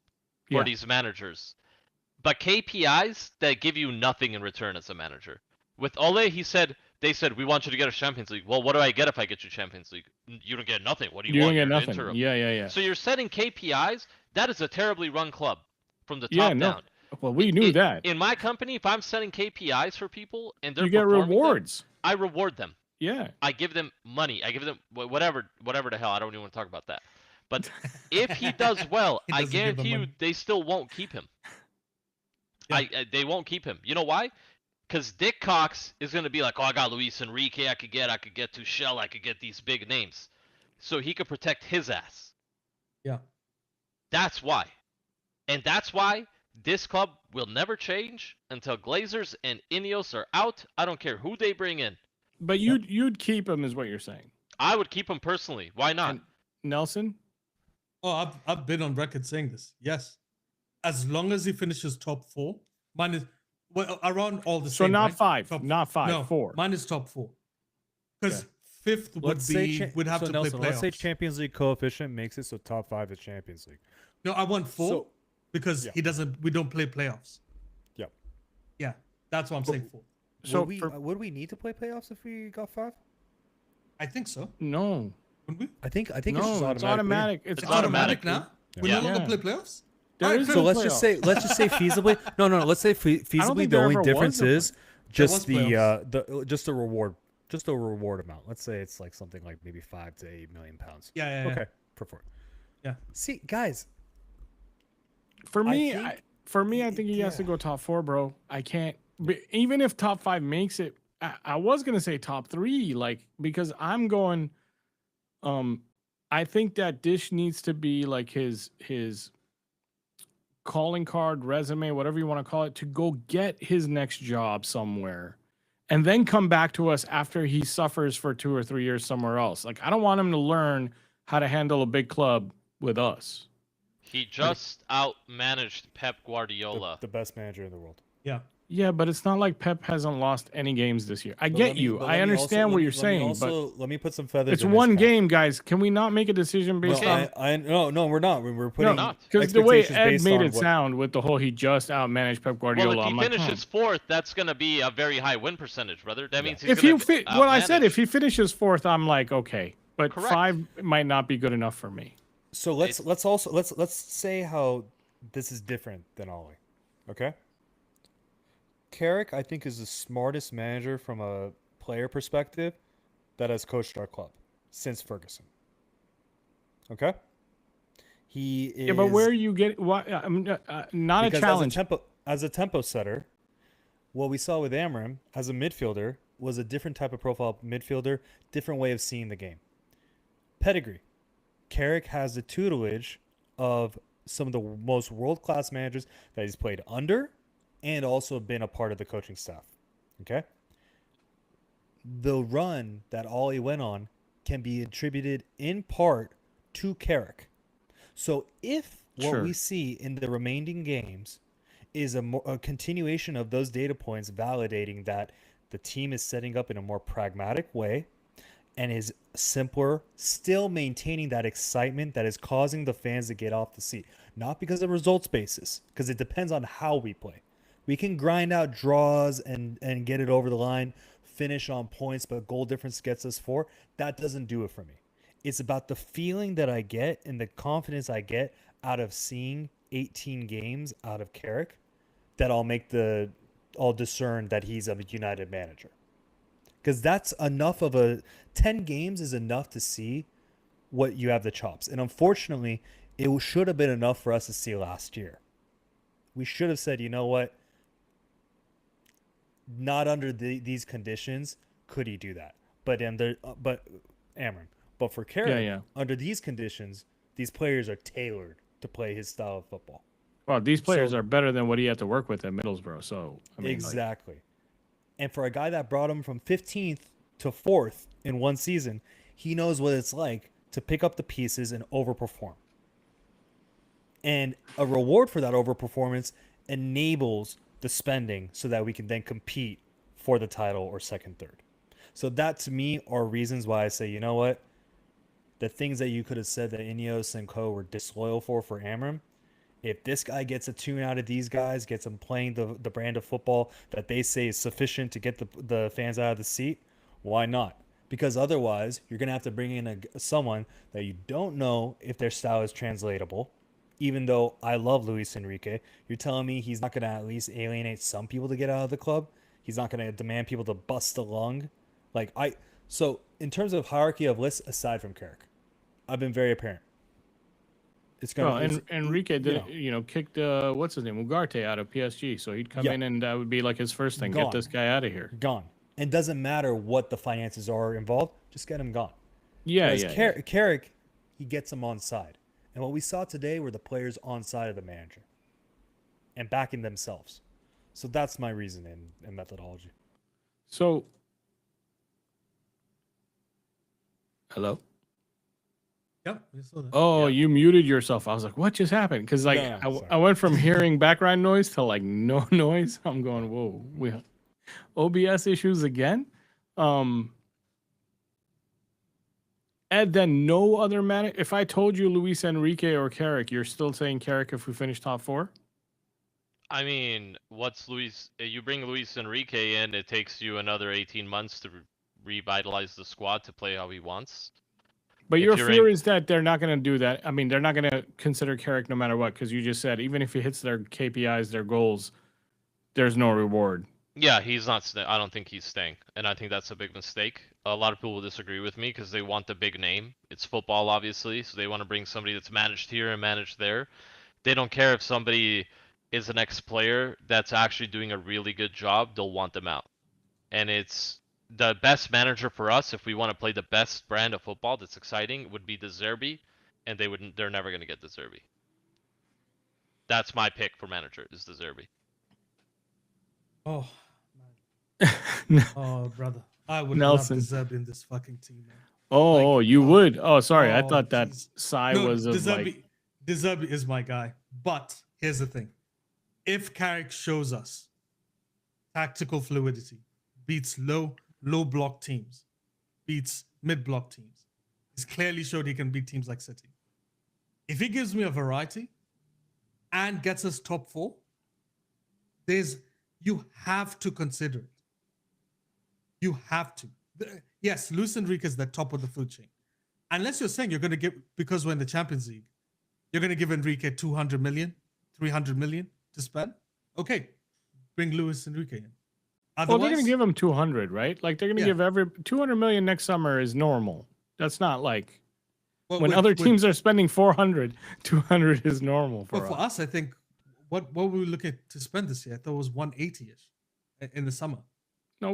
Speaker 3: for these managers, but KPIs that give you nothing in return as a manager. With Ole, he said They said, we want you to get a Champions League. Well, what do I get if I get you Champions League? You don't get nothing. What do you
Speaker 2: You
Speaker 3: want?
Speaker 2: don't get
Speaker 3: You're an
Speaker 2: nothing.
Speaker 3: interim.
Speaker 2: Yeah.
Speaker 3: So you're setting KPIs. That is a terribly run club from the
Speaker 2: Yeah,
Speaker 3: top
Speaker 2: no.
Speaker 3: down.
Speaker 2: Well, we knew that.
Speaker 3: In my company, if I'm setting KPIs for people and they're
Speaker 2: You get
Speaker 3: performing them,
Speaker 2: rewards.
Speaker 3: I reward them.
Speaker 2: Yeah.
Speaker 3: I give them money. I give them whatever the hell. I don't even want to talk about that. But if he does well,
Speaker 4: He
Speaker 3: I
Speaker 4: doesn't give them
Speaker 3: guarantee you
Speaker 4: money.
Speaker 3: they still won't keep him.
Speaker 4: Yeah.
Speaker 3: They won't keep him. You know why? Because Dick Cox is going to be like, oh, I got Luis Enrique. I could get Tuchel. I could get these big names. So he could protect his ass.
Speaker 4: Yeah.
Speaker 3: That's why. And that's why this club will never change until Glazers and Ineos are out. I don't care who they bring in.
Speaker 2: But you'd keep him, is what you're saying.
Speaker 3: I would keep him personally. Why not?
Speaker 2: And Nelson?
Speaker 4: Oh, I've been on record saying this. Yes, as long as he finishes top 4, mine is around all the
Speaker 2: So
Speaker 4: same.
Speaker 2: not
Speaker 4: right?
Speaker 2: five,
Speaker 4: Top,
Speaker 2: not five,
Speaker 4: no,
Speaker 2: 4.
Speaker 4: Mine is top 4. Because
Speaker 2: Okay.
Speaker 4: 5th would would have
Speaker 1: so
Speaker 4: to
Speaker 1: Nelson,
Speaker 4: play playoffs.
Speaker 1: let's say Champions League coefficient makes it so top 5 is Champions League.
Speaker 4: No, I want 4
Speaker 1: So-
Speaker 4: because
Speaker 1: Yeah.
Speaker 4: he doesn't. We don't play playoffs.
Speaker 1: Yep.
Speaker 4: Yeah, that's what I'm saying 4.
Speaker 2: So
Speaker 1: would we need to play playoffs if we got 5?
Speaker 4: I think so.
Speaker 2: no.
Speaker 4: Wouldn't we?
Speaker 1: I think it's just
Speaker 2: No,
Speaker 1: automatic.
Speaker 2: it's automatic.
Speaker 4: It's
Speaker 3: automatic.
Speaker 4: automatic now.
Speaker 1: Yeah.
Speaker 4: We
Speaker 3: Yeah.
Speaker 4: no longer
Speaker 2: Yeah.
Speaker 4: play playoffs.
Speaker 2: There
Speaker 4: Alright,
Speaker 2: is
Speaker 4: fair
Speaker 1: So
Speaker 2: no
Speaker 4: enough.
Speaker 1: let's just say feasibly. No. Let's say feasibly.
Speaker 2: think
Speaker 1: The
Speaker 2: there
Speaker 1: only
Speaker 2: ever
Speaker 1: difference
Speaker 2: was a
Speaker 1: is
Speaker 4: was
Speaker 1: just
Speaker 4: playoffs.
Speaker 1: just a reward amount. Let's say it's like something like maybe 5 to 8 million pounds.
Speaker 4: Yeah.
Speaker 1: Okay, for 4.
Speaker 4: Yeah.
Speaker 1: See, guys,
Speaker 2: For me,
Speaker 1: think-
Speaker 2: I think he has to
Speaker 1: yeah.
Speaker 2: go top 4, bro. I can't. Even if top 5 makes it, I was gonna say top 3, like, because I'm going. I think that Dish needs to be like his calling card, resume, whatever you want to call it, to go get his next job somewhere, and then come back to us after he suffers for 2 or 3 years somewhere else. Like, I don't want him to learn how to handle a big club with us.
Speaker 3: He just outmanaged Pep Guardiola.
Speaker 1: the best manager in the world.
Speaker 4: Yeah.
Speaker 2: Yeah, but it's not like Pep hasn't lost any games this year. I
Speaker 1: But
Speaker 2: get
Speaker 1: let me-
Speaker 2: you.
Speaker 1: but
Speaker 2: I
Speaker 1: let me
Speaker 2: understand
Speaker 1: also-
Speaker 2: what you're
Speaker 1: let me
Speaker 2: saying,
Speaker 1: also- let me put some feathers.
Speaker 2: but it's
Speaker 1: in his
Speaker 2: one
Speaker 1: cap.
Speaker 2: game, guys. Can we not make a decision based on?
Speaker 1: No, we're not. We're putting
Speaker 3: not.
Speaker 2: Because the way
Speaker 1: expectations
Speaker 2: Ed
Speaker 1: based
Speaker 2: made
Speaker 1: on
Speaker 2: it sound with the whole he just outmanaged Pep Guardiola.
Speaker 3: Well, if
Speaker 2: I'm
Speaker 3: he
Speaker 2: like,
Speaker 3: finishes 4th, that's going to be a very high win percentage, brother. That means he's
Speaker 2: if
Speaker 3: going
Speaker 2: he
Speaker 3: to
Speaker 2: what I said, if he finishes 4th, I'm like, okay, but
Speaker 3: Correct.
Speaker 2: 5 might not be good enough for me.
Speaker 1: So let's say how this is different than Ollie. Okay. Carrick, I think, is the smartest manager from a player perspective that has coached our club since Ferguson. Okay. He is.
Speaker 2: Yeah, but where you get what? Not a
Speaker 1: because
Speaker 2: challenge.
Speaker 1: as a tempo setter, what we saw with Amram as a midfielder was a different type of profile midfielder, different way of seeing the game. Pedigree. Carrick has the tutelage of some of the most world-class managers that he's played under and also been a part of the coaching staff. Okay? The run that Ollie went on can be attributed in part to Carrick. So if what
Speaker 2: Sure.
Speaker 1: we see in the remaining games is a continuation of those data points validating that the team is setting up in a more pragmatic way and is simpler, still maintaining that excitement that is causing the fans to get off the seat. Not because of results basis, because it depends on how we play. We can grind out draws and get it over the line, finish on points, but goal difference gets us 4. That doesn't do it for me. It's about the feeling that I get and the confidence I get out of seeing 18 games out of Carrick that I'll discern that he's a United manager. Because that's enough of 10 games is enough to see what you have the chops. And unfortunately, it should have been enough for us to see last year. We should have said, you know what? Not under these conditions could he do that. But Amram. But for Carrick,
Speaker 2: Yeah.
Speaker 1: under these conditions, these players are tailored to play his style of football.
Speaker 2: Well, these players
Speaker 1: So-
Speaker 2: are better than what he had to work with at Middlesbrough. So I mean, like,
Speaker 1: Exactly. And for a guy that brought him from 15th to 4th in one season, he knows what it's like to pick up the pieces and overperform. And a reward for that overperformance enables the spending so that we can then compete for the title or second, third. So that to me are reasons why I say, you know what? The things that you could have said that Ineos and co were disloyal for Amram, if this guy gets a tune out of these guys, gets them playing the brand of football that they say is sufficient to get the fans out of the seat, Why not? Because otherwise, you're going to have to bring in someone that you don't know if their style is translatable. Even though I love Luis Enrique, you're telling me he's not going to at least alienate some people to get out of the club? He's not going to demand people to bust a lung? So in terms of hierarchy of lists, aside from Carrick, I've been very apparent. It's
Speaker 2: Well,
Speaker 1: gonna.
Speaker 2: Enrique
Speaker 1: you know,
Speaker 2: kicked what's his name, Ugarte out of PSG, so he'd come
Speaker 1: Yeah.
Speaker 2: in and that would be like his first thing: get
Speaker 1: Gone.
Speaker 2: this guy out of here.
Speaker 1: Gone. And doesn't matter what the finances are involved, just get him gone.
Speaker 2: Yeah,
Speaker 1: Whereas
Speaker 2: yeah.
Speaker 1: Carrick, he gets them on side. And what we saw today were the players on side of the manager and backing themselves. So that's my reason and methodology.
Speaker 2: So, hello.
Speaker 4: Yep, we saw that.
Speaker 2: Oh,
Speaker 3: Yeah.
Speaker 2: you muted yourself. I was like, what just happened? Because like
Speaker 1: No, sorry.
Speaker 2: I went from hearing background noise to like no noise. I'm going, whoa, we OBS issues again. And then no other man. If I told you Luis Enrique or Carrick, you're still saying Carrick if we finish top 4?
Speaker 3: I mean, what's Luis? You bring Luis Enrique in, it takes you another 18 months to revitalize the squad to play how he wants.
Speaker 2: But
Speaker 3: If
Speaker 2: your
Speaker 3: you're
Speaker 2: fear
Speaker 3: in-
Speaker 2: is that they're not going to do that. I mean, they're not going to consider Carrick no matter what, because you just said even if he hits their KPIs, their goals, there's no reward.
Speaker 3: Yeah, he's not. I don't think he's staying, and I think that's a big mistake. A lot of people will disagree with me because they want the big name. It's football, obviously, so they want to bring somebody that's managed here and managed there. They don't care if somebody is an ex-player that's actually doing a really good job. They'll want them out, and it's the best manager for us if we want to play the best brand of football that's exciting would be De Zerbi, and they're never going to get De Zerbi. That's my pick for manager is De Zerbi.
Speaker 4: Oh,
Speaker 2: No.
Speaker 4: oh, brother. I would
Speaker 2: Nelson.
Speaker 4: love Deserbi in this fucking team, man.
Speaker 2: Oh,
Speaker 4: Like,
Speaker 2: you
Speaker 4: oh,
Speaker 2: would? Oh, sorry. I
Speaker 4: oh,
Speaker 2: thought that
Speaker 4: jeez.
Speaker 2: Sai
Speaker 4: No,
Speaker 2: was of
Speaker 4: Deserbi,
Speaker 2: like.
Speaker 4: Deserbi is my guy. But here's the thing. If Carrick shows us tactical fluidity, beats low block teams, beats mid block teams, he's clearly showed he can beat teams like City. If he gives me a variety and gets us top 4, you have to consider it. You have to. Yes, Luis Enrique is the top of the food chain. Unless you're saying you're going to give, because we're in the Champions League, you're going to give Enrique 200 million, 300 million to spend. Okay, bring Luis Enrique in.
Speaker 2: Well, they're going to give him 200, right? Like they're going to give every 200 million next summer is normal. That's not like when other teams are spending 400, 200 is normal for us.
Speaker 4: For us, I think what were we looking to spend this year? I thought it was 180ish in the summer.
Speaker 2: No,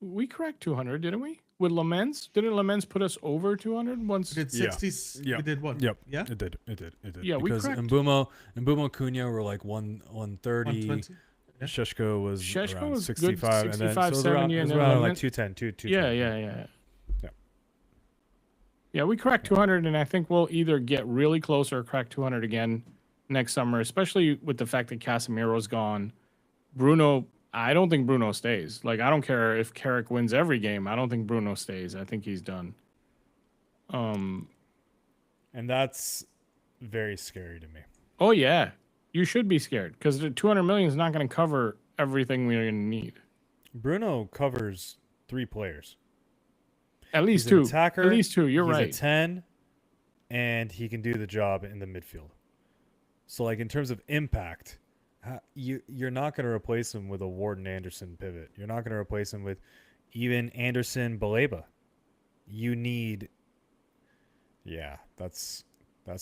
Speaker 2: we cracked 200, didn't we? With Lamens? Didn't Lamens put us over 200 once?
Speaker 4: We did 60s.
Speaker 1: Yeah.
Speaker 4: We did what?
Speaker 1: Yep.
Speaker 4: Yeah.
Speaker 1: It did.
Speaker 2: Yeah, we
Speaker 1: because
Speaker 2: cracked.
Speaker 1: Mbumo Cunha were like 130.
Speaker 4: 120. Yeah.
Speaker 1: Sheshko was around
Speaker 2: was good,
Speaker 1: 65, and then
Speaker 2: 65,
Speaker 1: so it was around,
Speaker 2: 70,
Speaker 1: it was
Speaker 2: and then
Speaker 1: around like
Speaker 2: Lamens-
Speaker 1: 210, 210.
Speaker 2: Yeah. Yeah, we cracked 200, and I think we'll either get really close or crack 200 again next summer, especially with the fact that Casemiro's gone. Bruno, I don't think Bruno stays. Like, I don't care if Carrick wins every game. I don't think Bruno stays. I think he's done.
Speaker 1: And that's very scary to me.
Speaker 2: Oh, yeah. You should be scared because the 200 million is not going to cover everything we're going to need.
Speaker 1: Bruno covers 3 players.
Speaker 2: At least
Speaker 1: He's
Speaker 2: 2.
Speaker 1: an attacker.
Speaker 2: At least 2. You're
Speaker 1: he's
Speaker 2: right.
Speaker 1: a 10, and he can do the job in the midfield. So, like, in terms of impact, you're not going to replace him with a Warden Anderson pivot. You're not going to replace him with even Anderson Baleba. You need... Yeah, that's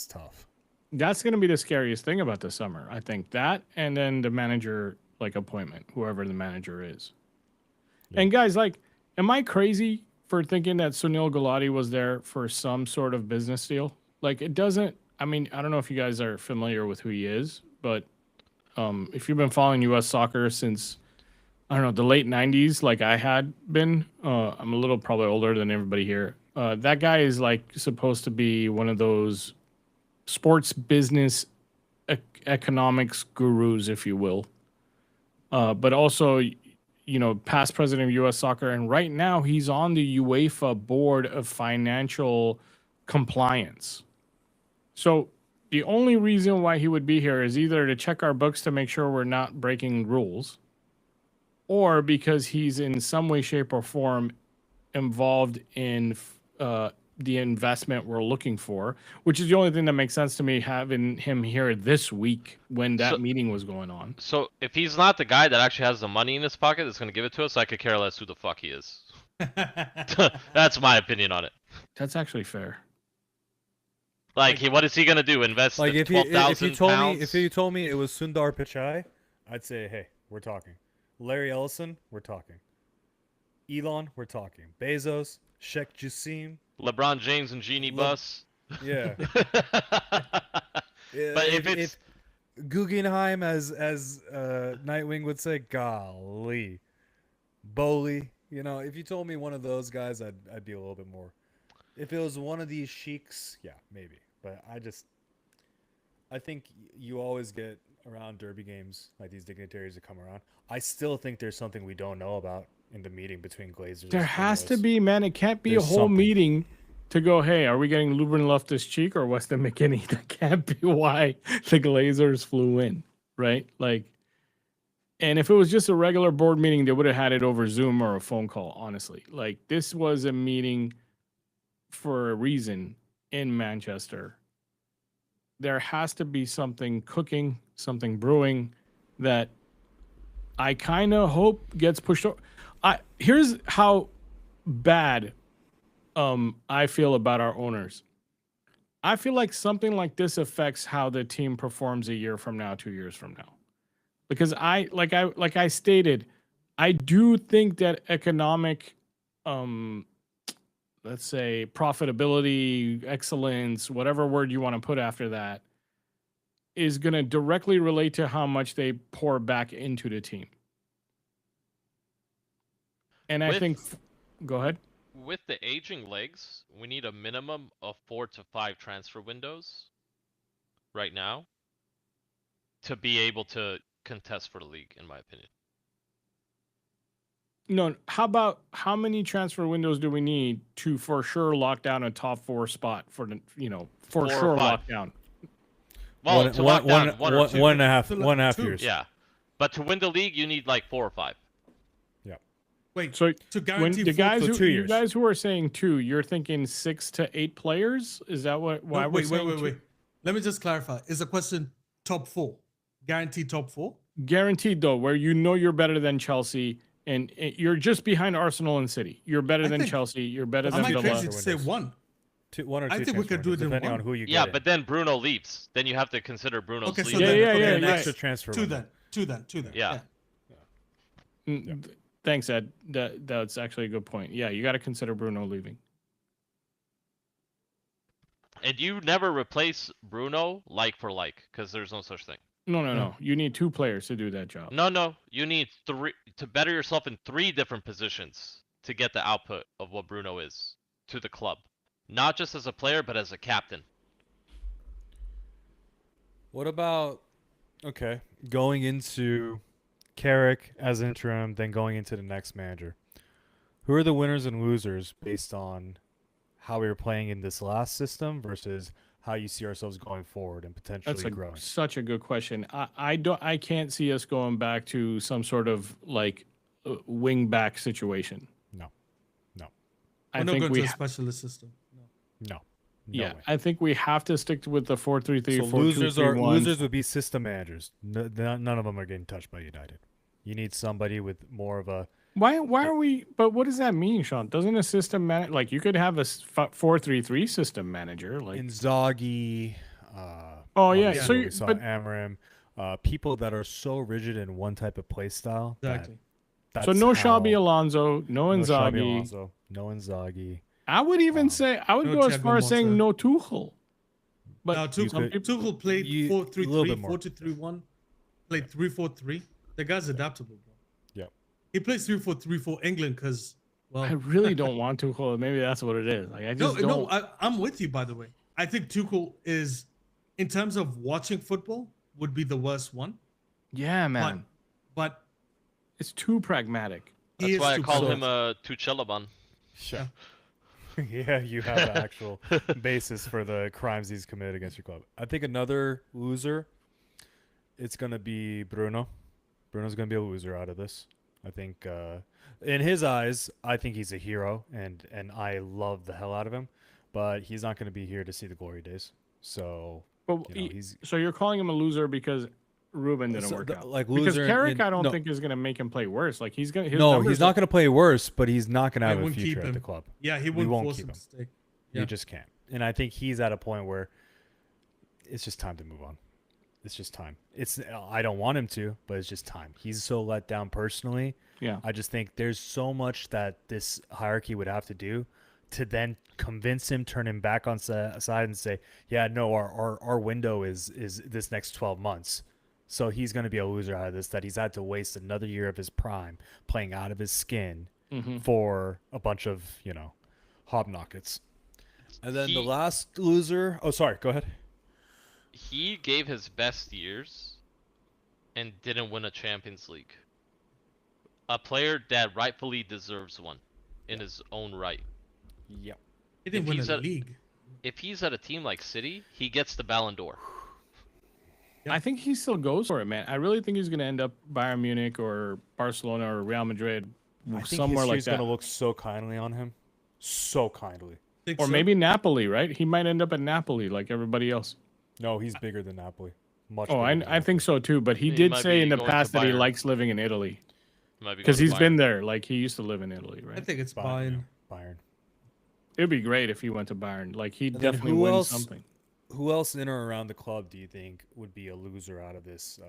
Speaker 1: tough.
Speaker 2: That's going to be the scariest thing about the summer. I think that and then the manager like appointment, whoever the manager is. Yeah. And guys, like, am I crazy for thinking that Sunil Gulati was there for some sort of business deal? Like, it doesn't, I mean, I don't know if you guys are familiar with who he is, but if you've been following U.S. soccer since, I don't know, the late 90s, like I had been, I'm a little probably older than everybody here. That guy is like supposed to be one of those sports business economics gurus, if you will. But also, you know, past president of U.S. Soccer. And right now he's on the UEFA board of financial compliance. So the only reason why he would be here is either to check our books to make sure we're not breaking rules, or because he's in some way, shape, or form involved in the investment we're looking for, which is the only thing that makes sense to me having him here this week when that meeting was going on.
Speaker 3: So if he's not the guy that actually has the money in his pocket that's going to give it to us, I could care less who the fuck he is. That's my opinion on it.
Speaker 2: That's actually fair.
Speaker 3: Like what is he going to do? Invest
Speaker 1: Like if you told me it was Sundar Pichai, I'd say, hey, we're talking. Larry Ellison, we're talking. Elon, we're talking. Bezos, Sheikh Jassim,
Speaker 3: LeBron James and Genie Bus.
Speaker 1: Yeah.
Speaker 3: But if
Speaker 1: Guggenheim, as Nightwing would say, golly, Bowley. If you told me one of those guys, I'd be a little bit more. If it was one of these sheiks, yeah, maybe. But I think you always get around derby games like these dignitaries that come around. I still think there's something we don't know about in the meeting between Glazers.
Speaker 2: There has to be, man. It can't be a whole meeting to go, hey, are we getting Lubin Loftus-Cheek or Weston McKinney? That can't be why the Glazers flew in, right? Like, and if it was just a regular board meeting, they would have had it over Zoom or a phone call, honestly. Like, this was a meeting for a reason in Manchester. There has to be something cooking, something brewing that I kind of hope gets pushed over. Here's how bad I feel about our owners. I feel like something like this affects how the team performs a year from now, 2 years from now. Because I stated, I do think that economic, let's say profitability, excellence, whatever word you want to put after that, is going to directly relate to how much they pour back into the team. And I think, go ahead.
Speaker 3: With the aging legs, we need a minimum of 4 to 5 transfer windows right now to be able to contest for the league, in my opinion.
Speaker 2: No, how many transfer windows do we need to for sure lock down a top 4 spot for the, for sure lock down?
Speaker 3: Well, to lock down one or two.
Speaker 1: 1.5 years.
Speaker 3: Yeah. But to win the league, you need like 4 or 5.
Speaker 4: Wait,
Speaker 2: so
Speaker 4: to guarantee
Speaker 2: the guys who,
Speaker 1: 2 years.
Speaker 2: You guys who are saying 2, you're thinking 6 to 8 players? Is that why we're saying
Speaker 4: wait. Let me just clarify. Is the question top 4? Guaranteed top 4?
Speaker 2: Guaranteed, though, where you're better than Chelsea and you're just behind Arsenal and City. You're better than Chelsea. You're better than Villa.
Speaker 4: Am I crazy to say 1?
Speaker 1: One or two.
Speaker 4: I think we could do it in
Speaker 1: depending
Speaker 4: 1.
Speaker 1: on who you get.
Speaker 3: Yeah, but then Bruno leaves. Then you have to consider Bruno's
Speaker 4: Okay, so
Speaker 3: leaving.
Speaker 4: then,
Speaker 2: Yeah.
Speaker 1: Extra transfer.
Speaker 4: 2 then.
Speaker 3: Yeah.
Speaker 2: Thanks, Ed. That's actually a good point. Yeah, you got to consider Bruno leaving.
Speaker 3: And you never replace Bruno like for like, because there's no such thing.
Speaker 2: No. You need 2 players to do that job.
Speaker 3: No. You need 3 to better yourself in 3 different positions to get the output of what Bruno is to the club. Not just as a player, but as a captain.
Speaker 1: What about, going into Carrick as interim, then going into the next manager? Who are the winners and losers based on how we were playing in this last system versus how you see ourselves going forward and potentially growing?
Speaker 2: Such a good question. I can't see us going back to some sort of like wing back situation.
Speaker 1: No.
Speaker 4: I think we to a specialist system.
Speaker 1: No.
Speaker 2: Yeah,
Speaker 1: way.
Speaker 2: I think we have to stick with the 4-3-3.
Speaker 1: So
Speaker 2: 4-2-3-1.
Speaker 1: losers would be system managers. None of them are getting touched by United. You need somebody with more of a.
Speaker 2: Why are we? But what does that mean, Sean? Doesn't a system like you could have a 4-3-3 system manager like
Speaker 1: Inzaghi?
Speaker 2: So
Speaker 1: we saw Amarim. People that are so rigid in one type of play style.
Speaker 4: Exactly.
Speaker 2: So no Xabi Alonso, no Inzaghi.
Speaker 1: No Inzaghi.
Speaker 2: I would even say I would go as far as saying no Tuchel. But
Speaker 4: no, Tuchel played 4-3-3, 4-2-3-1, played 3-4-3. The guy's adaptable, bro.
Speaker 1: Yeah.
Speaker 4: He plays 3-4-3 for England because, well,
Speaker 2: I really don't want Tuchel. Maybe that's what it is. Like I just don't.
Speaker 4: I'm with you. By the way, I think Tuchel is, in terms of watching football, would be the worst one.
Speaker 2: Yeah, man.
Speaker 4: But
Speaker 2: it's too pragmatic.
Speaker 3: That's why I call him a Tuchelaban.
Speaker 1: Sure. Yeah, you have the actual basis for the crimes he's committed against your club. I think another loser, it's going to be Bruno. Bruno's going to be a loser out of this. I think in his eyes, I think he's a hero, and I love the hell out of him. But he's not going to be here to see the glory days. So
Speaker 2: But
Speaker 1: he's
Speaker 2: so you're calling him a loser because Ruben didn't work out.
Speaker 1: like
Speaker 2: Because
Speaker 1: loser.
Speaker 2: Carrick, I don't
Speaker 1: no,
Speaker 2: think is going to make him play worse. Like he's going to.
Speaker 1: no, he's not going to play worse, but he's not going to
Speaker 4: They
Speaker 1: have a
Speaker 4: won't
Speaker 1: future
Speaker 4: keep
Speaker 1: at the
Speaker 4: him.
Speaker 1: club.
Speaker 4: Yeah, he
Speaker 1: We
Speaker 4: won't
Speaker 1: won't
Speaker 4: force
Speaker 1: keep
Speaker 4: him
Speaker 1: him.
Speaker 4: to stay.
Speaker 1: You
Speaker 4: Yeah.
Speaker 1: just can't. And I think he's at a point where it's just time to move on. It's just time. I don't want him to, but it's just time. He's so let down personally.
Speaker 2: Yeah.
Speaker 1: I just think there's so much that this hierarchy would have to do to then convince him, turn him back on side and say, yeah, no, our window is this next 12 months. So he's going to be a loser out of this, that he's had to waste another year of his prime playing out of his skin for a bunch of, hobnockets. And then the last loser. Oh, sorry. Go ahead.
Speaker 3: He gave his best years and didn't win a Champions League. A player that rightfully deserves one in his own right.
Speaker 1: Yep.
Speaker 4: He didn't
Speaker 3: If
Speaker 4: win
Speaker 3: he's
Speaker 4: a
Speaker 3: at-
Speaker 4: league.
Speaker 3: If he's at a team like City, he gets the Ballon d'Or.
Speaker 4: Yeah.
Speaker 2: I think he still goes for it, man. I really think he's going to end up Bayern Munich or Barcelona or Real Madrid,
Speaker 1: I think
Speaker 2: somewhere like
Speaker 1: history's
Speaker 2: that.
Speaker 1: going to look so kindly on him. So kindly.
Speaker 4: Think
Speaker 2: Or
Speaker 4: so?
Speaker 2: maybe Napoli, right? He might end up at Napoli like everybody else.
Speaker 1: No, he's bigger than Napoli. Much
Speaker 2: Oh,
Speaker 1: bigger than
Speaker 2: I think so too. But he
Speaker 3: He
Speaker 2: did
Speaker 3: might
Speaker 2: say
Speaker 3: be
Speaker 2: in the
Speaker 3: going to
Speaker 2: past that he
Speaker 3: Bayern.
Speaker 2: likes living in Italy
Speaker 3: Might be
Speaker 2: because
Speaker 3: going
Speaker 2: he's
Speaker 3: to
Speaker 2: been
Speaker 3: Bayern.
Speaker 2: there. Like he used to live in Italy,
Speaker 4: I
Speaker 2: right?
Speaker 4: think it's
Speaker 1: Bayern.
Speaker 4: Bayern.
Speaker 1: Bayern.
Speaker 2: It'd be great if he went to Bayern. Like he'd
Speaker 1: And then
Speaker 2: definitely
Speaker 1: who
Speaker 2: win
Speaker 1: else-
Speaker 2: something.
Speaker 1: Who else in or around the club do you think would be a loser out of this?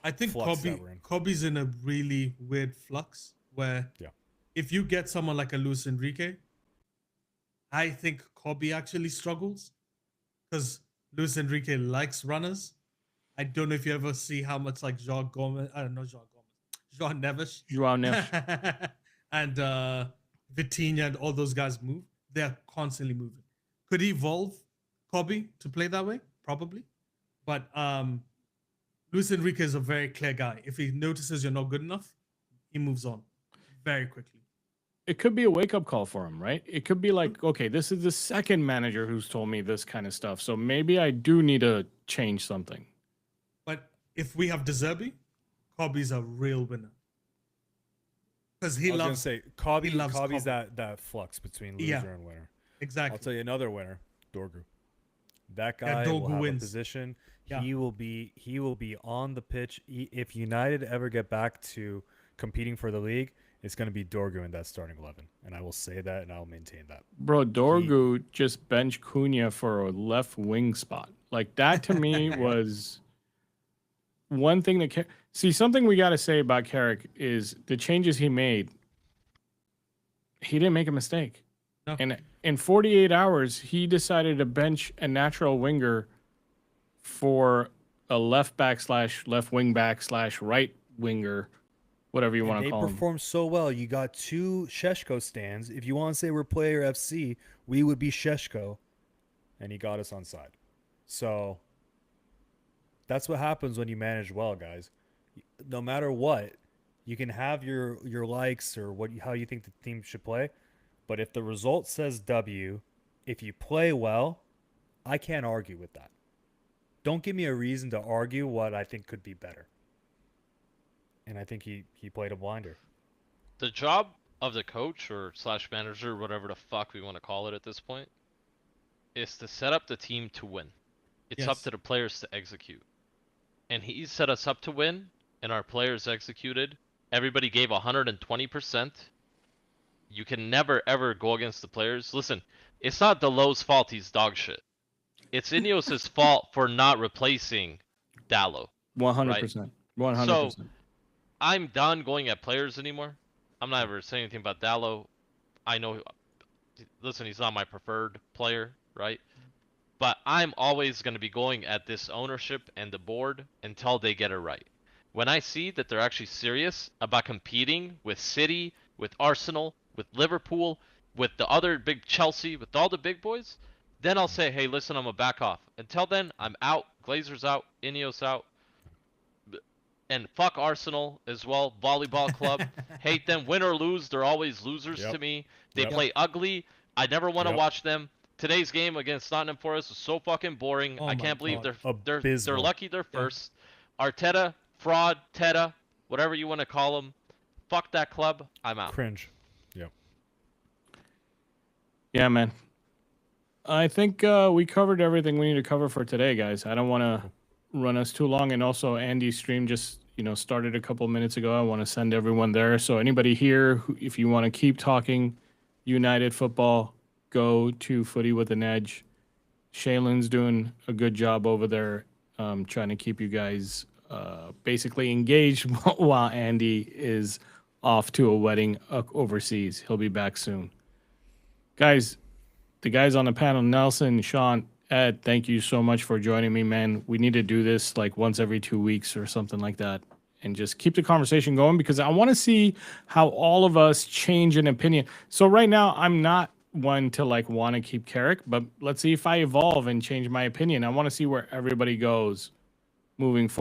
Speaker 4: I think
Speaker 1: Flux that we're in.
Speaker 4: Kobe's in a really weird flux where
Speaker 1: Yeah.
Speaker 4: if you get someone like a Luis Enrique, I think Kobe actually struggles because Luis Enrique likes runners. I don't know if you ever see how much like Jean Gomez, I don't know Jean Neves,
Speaker 2: Joao Neves.
Speaker 4: and Vitinha and all those guys move. They're constantly moving. Could he evolve Kobe to play that way? Probably. But Luis Enrique is a very clear guy. If he notices you're not good enough, he moves on very quickly.
Speaker 2: It could be a wake up call for him, right? It could be like, okay, this is the second manager who's told me this kind of stuff. So maybe I do need to change something.
Speaker 4: But if we have De Zerbi, Kobe's a real winner. Because he
Speaker 1: I was going to
Speaker 4: loves
Speaker 1: say,
Speaker 4: he loves
Speaker 1: Kobe's
Speaker 4: Kobe.
Speaker 1: that flux between loser
Speaker 4: Yeah.
Speaker 1: and winner.
Speaker 4: exactly.
Speaker 1: I'll tell you another winner, Dorgu. That
Speaker 4: Yeah,
Speaker 1: guy will
Speaker 4: Dorgu
Speaker 1: have
Speaker 4: wins.
Speaker 1: a position.
Speaker 4: Yeah.
Speaker 1: He will be on the pitch. If United ever get back to competing for the league, it's going to be Dorgu in that starting 11. And I will say that, and I will maintain that.
Speaker 2: Bro, Dorgu just bench Cunha for a left wing spot. Like that to me was one thing that see, something we got to say about Carrick is the changes he made. He didn't make a mistake.
Speaker 4: No.
Speaker 2: And in 48 hours, he decided to bench a natural winger for a left back / left wing back / right winger, whatever you want to
Speaker 1: They
Speaker 2: call him.
Speaker 1: performed so well. You got 2 Sheshko stands. If you want to say we're player FC, we would be Sheshko. And he got us on side. So that's what happens when you manage well, guys. No matter what, you can have your likes or how you think the team should play. But if the result says W, if you play well, I can't argue with that. Don't give me a reason to argue what I think could be better. And I think he played a blinder.
Speaker 3: The job of the coach or / manager, whatever the fuck we want to call it at this point, is to set up the team to win. It's up
Speaker 4: Yes.
Speaker 3: to the players to execute. And he set us up to win, and our players executed. Everybody gave 120%. You can never ever go against the players. Listen, it's not Dalot's fault he's dog shit. It's Ineos' fault for not replacing Dalot.
Speaker 2: 100%. 100%.
Speaker 3: I'm done going at players anymore. I'm not ever saying anything about Dalot. I know, listen, he's not my preferred player, right? But I'm always going to be going at this ownership and the board until they get it right. When I see that they're actually serious about competing with City, with Arsenal, with Liverpool, with the other big Chelsea, with all the big boys, then I'll say, hey, listen, I'm going to back off. Until then, I'm out. Glazer's out. Ineos out. And fuck Arsenal as well. Volleyball club. Hate them. Win or lose, they're always losers
Speaker 1: Yep.
Speaker 3: to me. They
Speaker 1: Yep.
Speaker 3: play ugly. I never want to
Speaker 1: Yep.
Speaker 3: watch them. Today's game against Nottingham Forest was so fucking boring.
Speaker 4: Oh
Speaker 3: I
Speaker 4: my
Speaker 3: can't believe
Speaker 4: God.
Speaker 3: they're
Speaker 1: Abysmal.
Speaker 3: lucky they're first. Arteta, fraud, Teta, whatever you want to call him. fuck that club. I'm out.
Speaker 1: Cringe. Yep.
Speaker 2: Yeah, man. I think we covered everything we need to cover for today, guys. I don't want to run us too long. And also, Andy's stream just started a couple minutes ago. I want to send everyone there. So anybody here, if you want to keep talking United football, go to Footy with an Edge. Shaylin's doing a good job over there, trying to keep you guys basically engaged while Andy is off to a wedding overseas. He'll be back soon. Guys, the guys on the panel, Nelson, Shaunt, Ed, thank you so much for joining me, man. We need to do this like once every 2 weeks or something like that and just keep the conversation going because I want to see how all of us change an opinion. So right now, I'm not one to like want to keep Carrick, but let's see if I evolve and change my opinion. I want to see where everybody goes moving forward.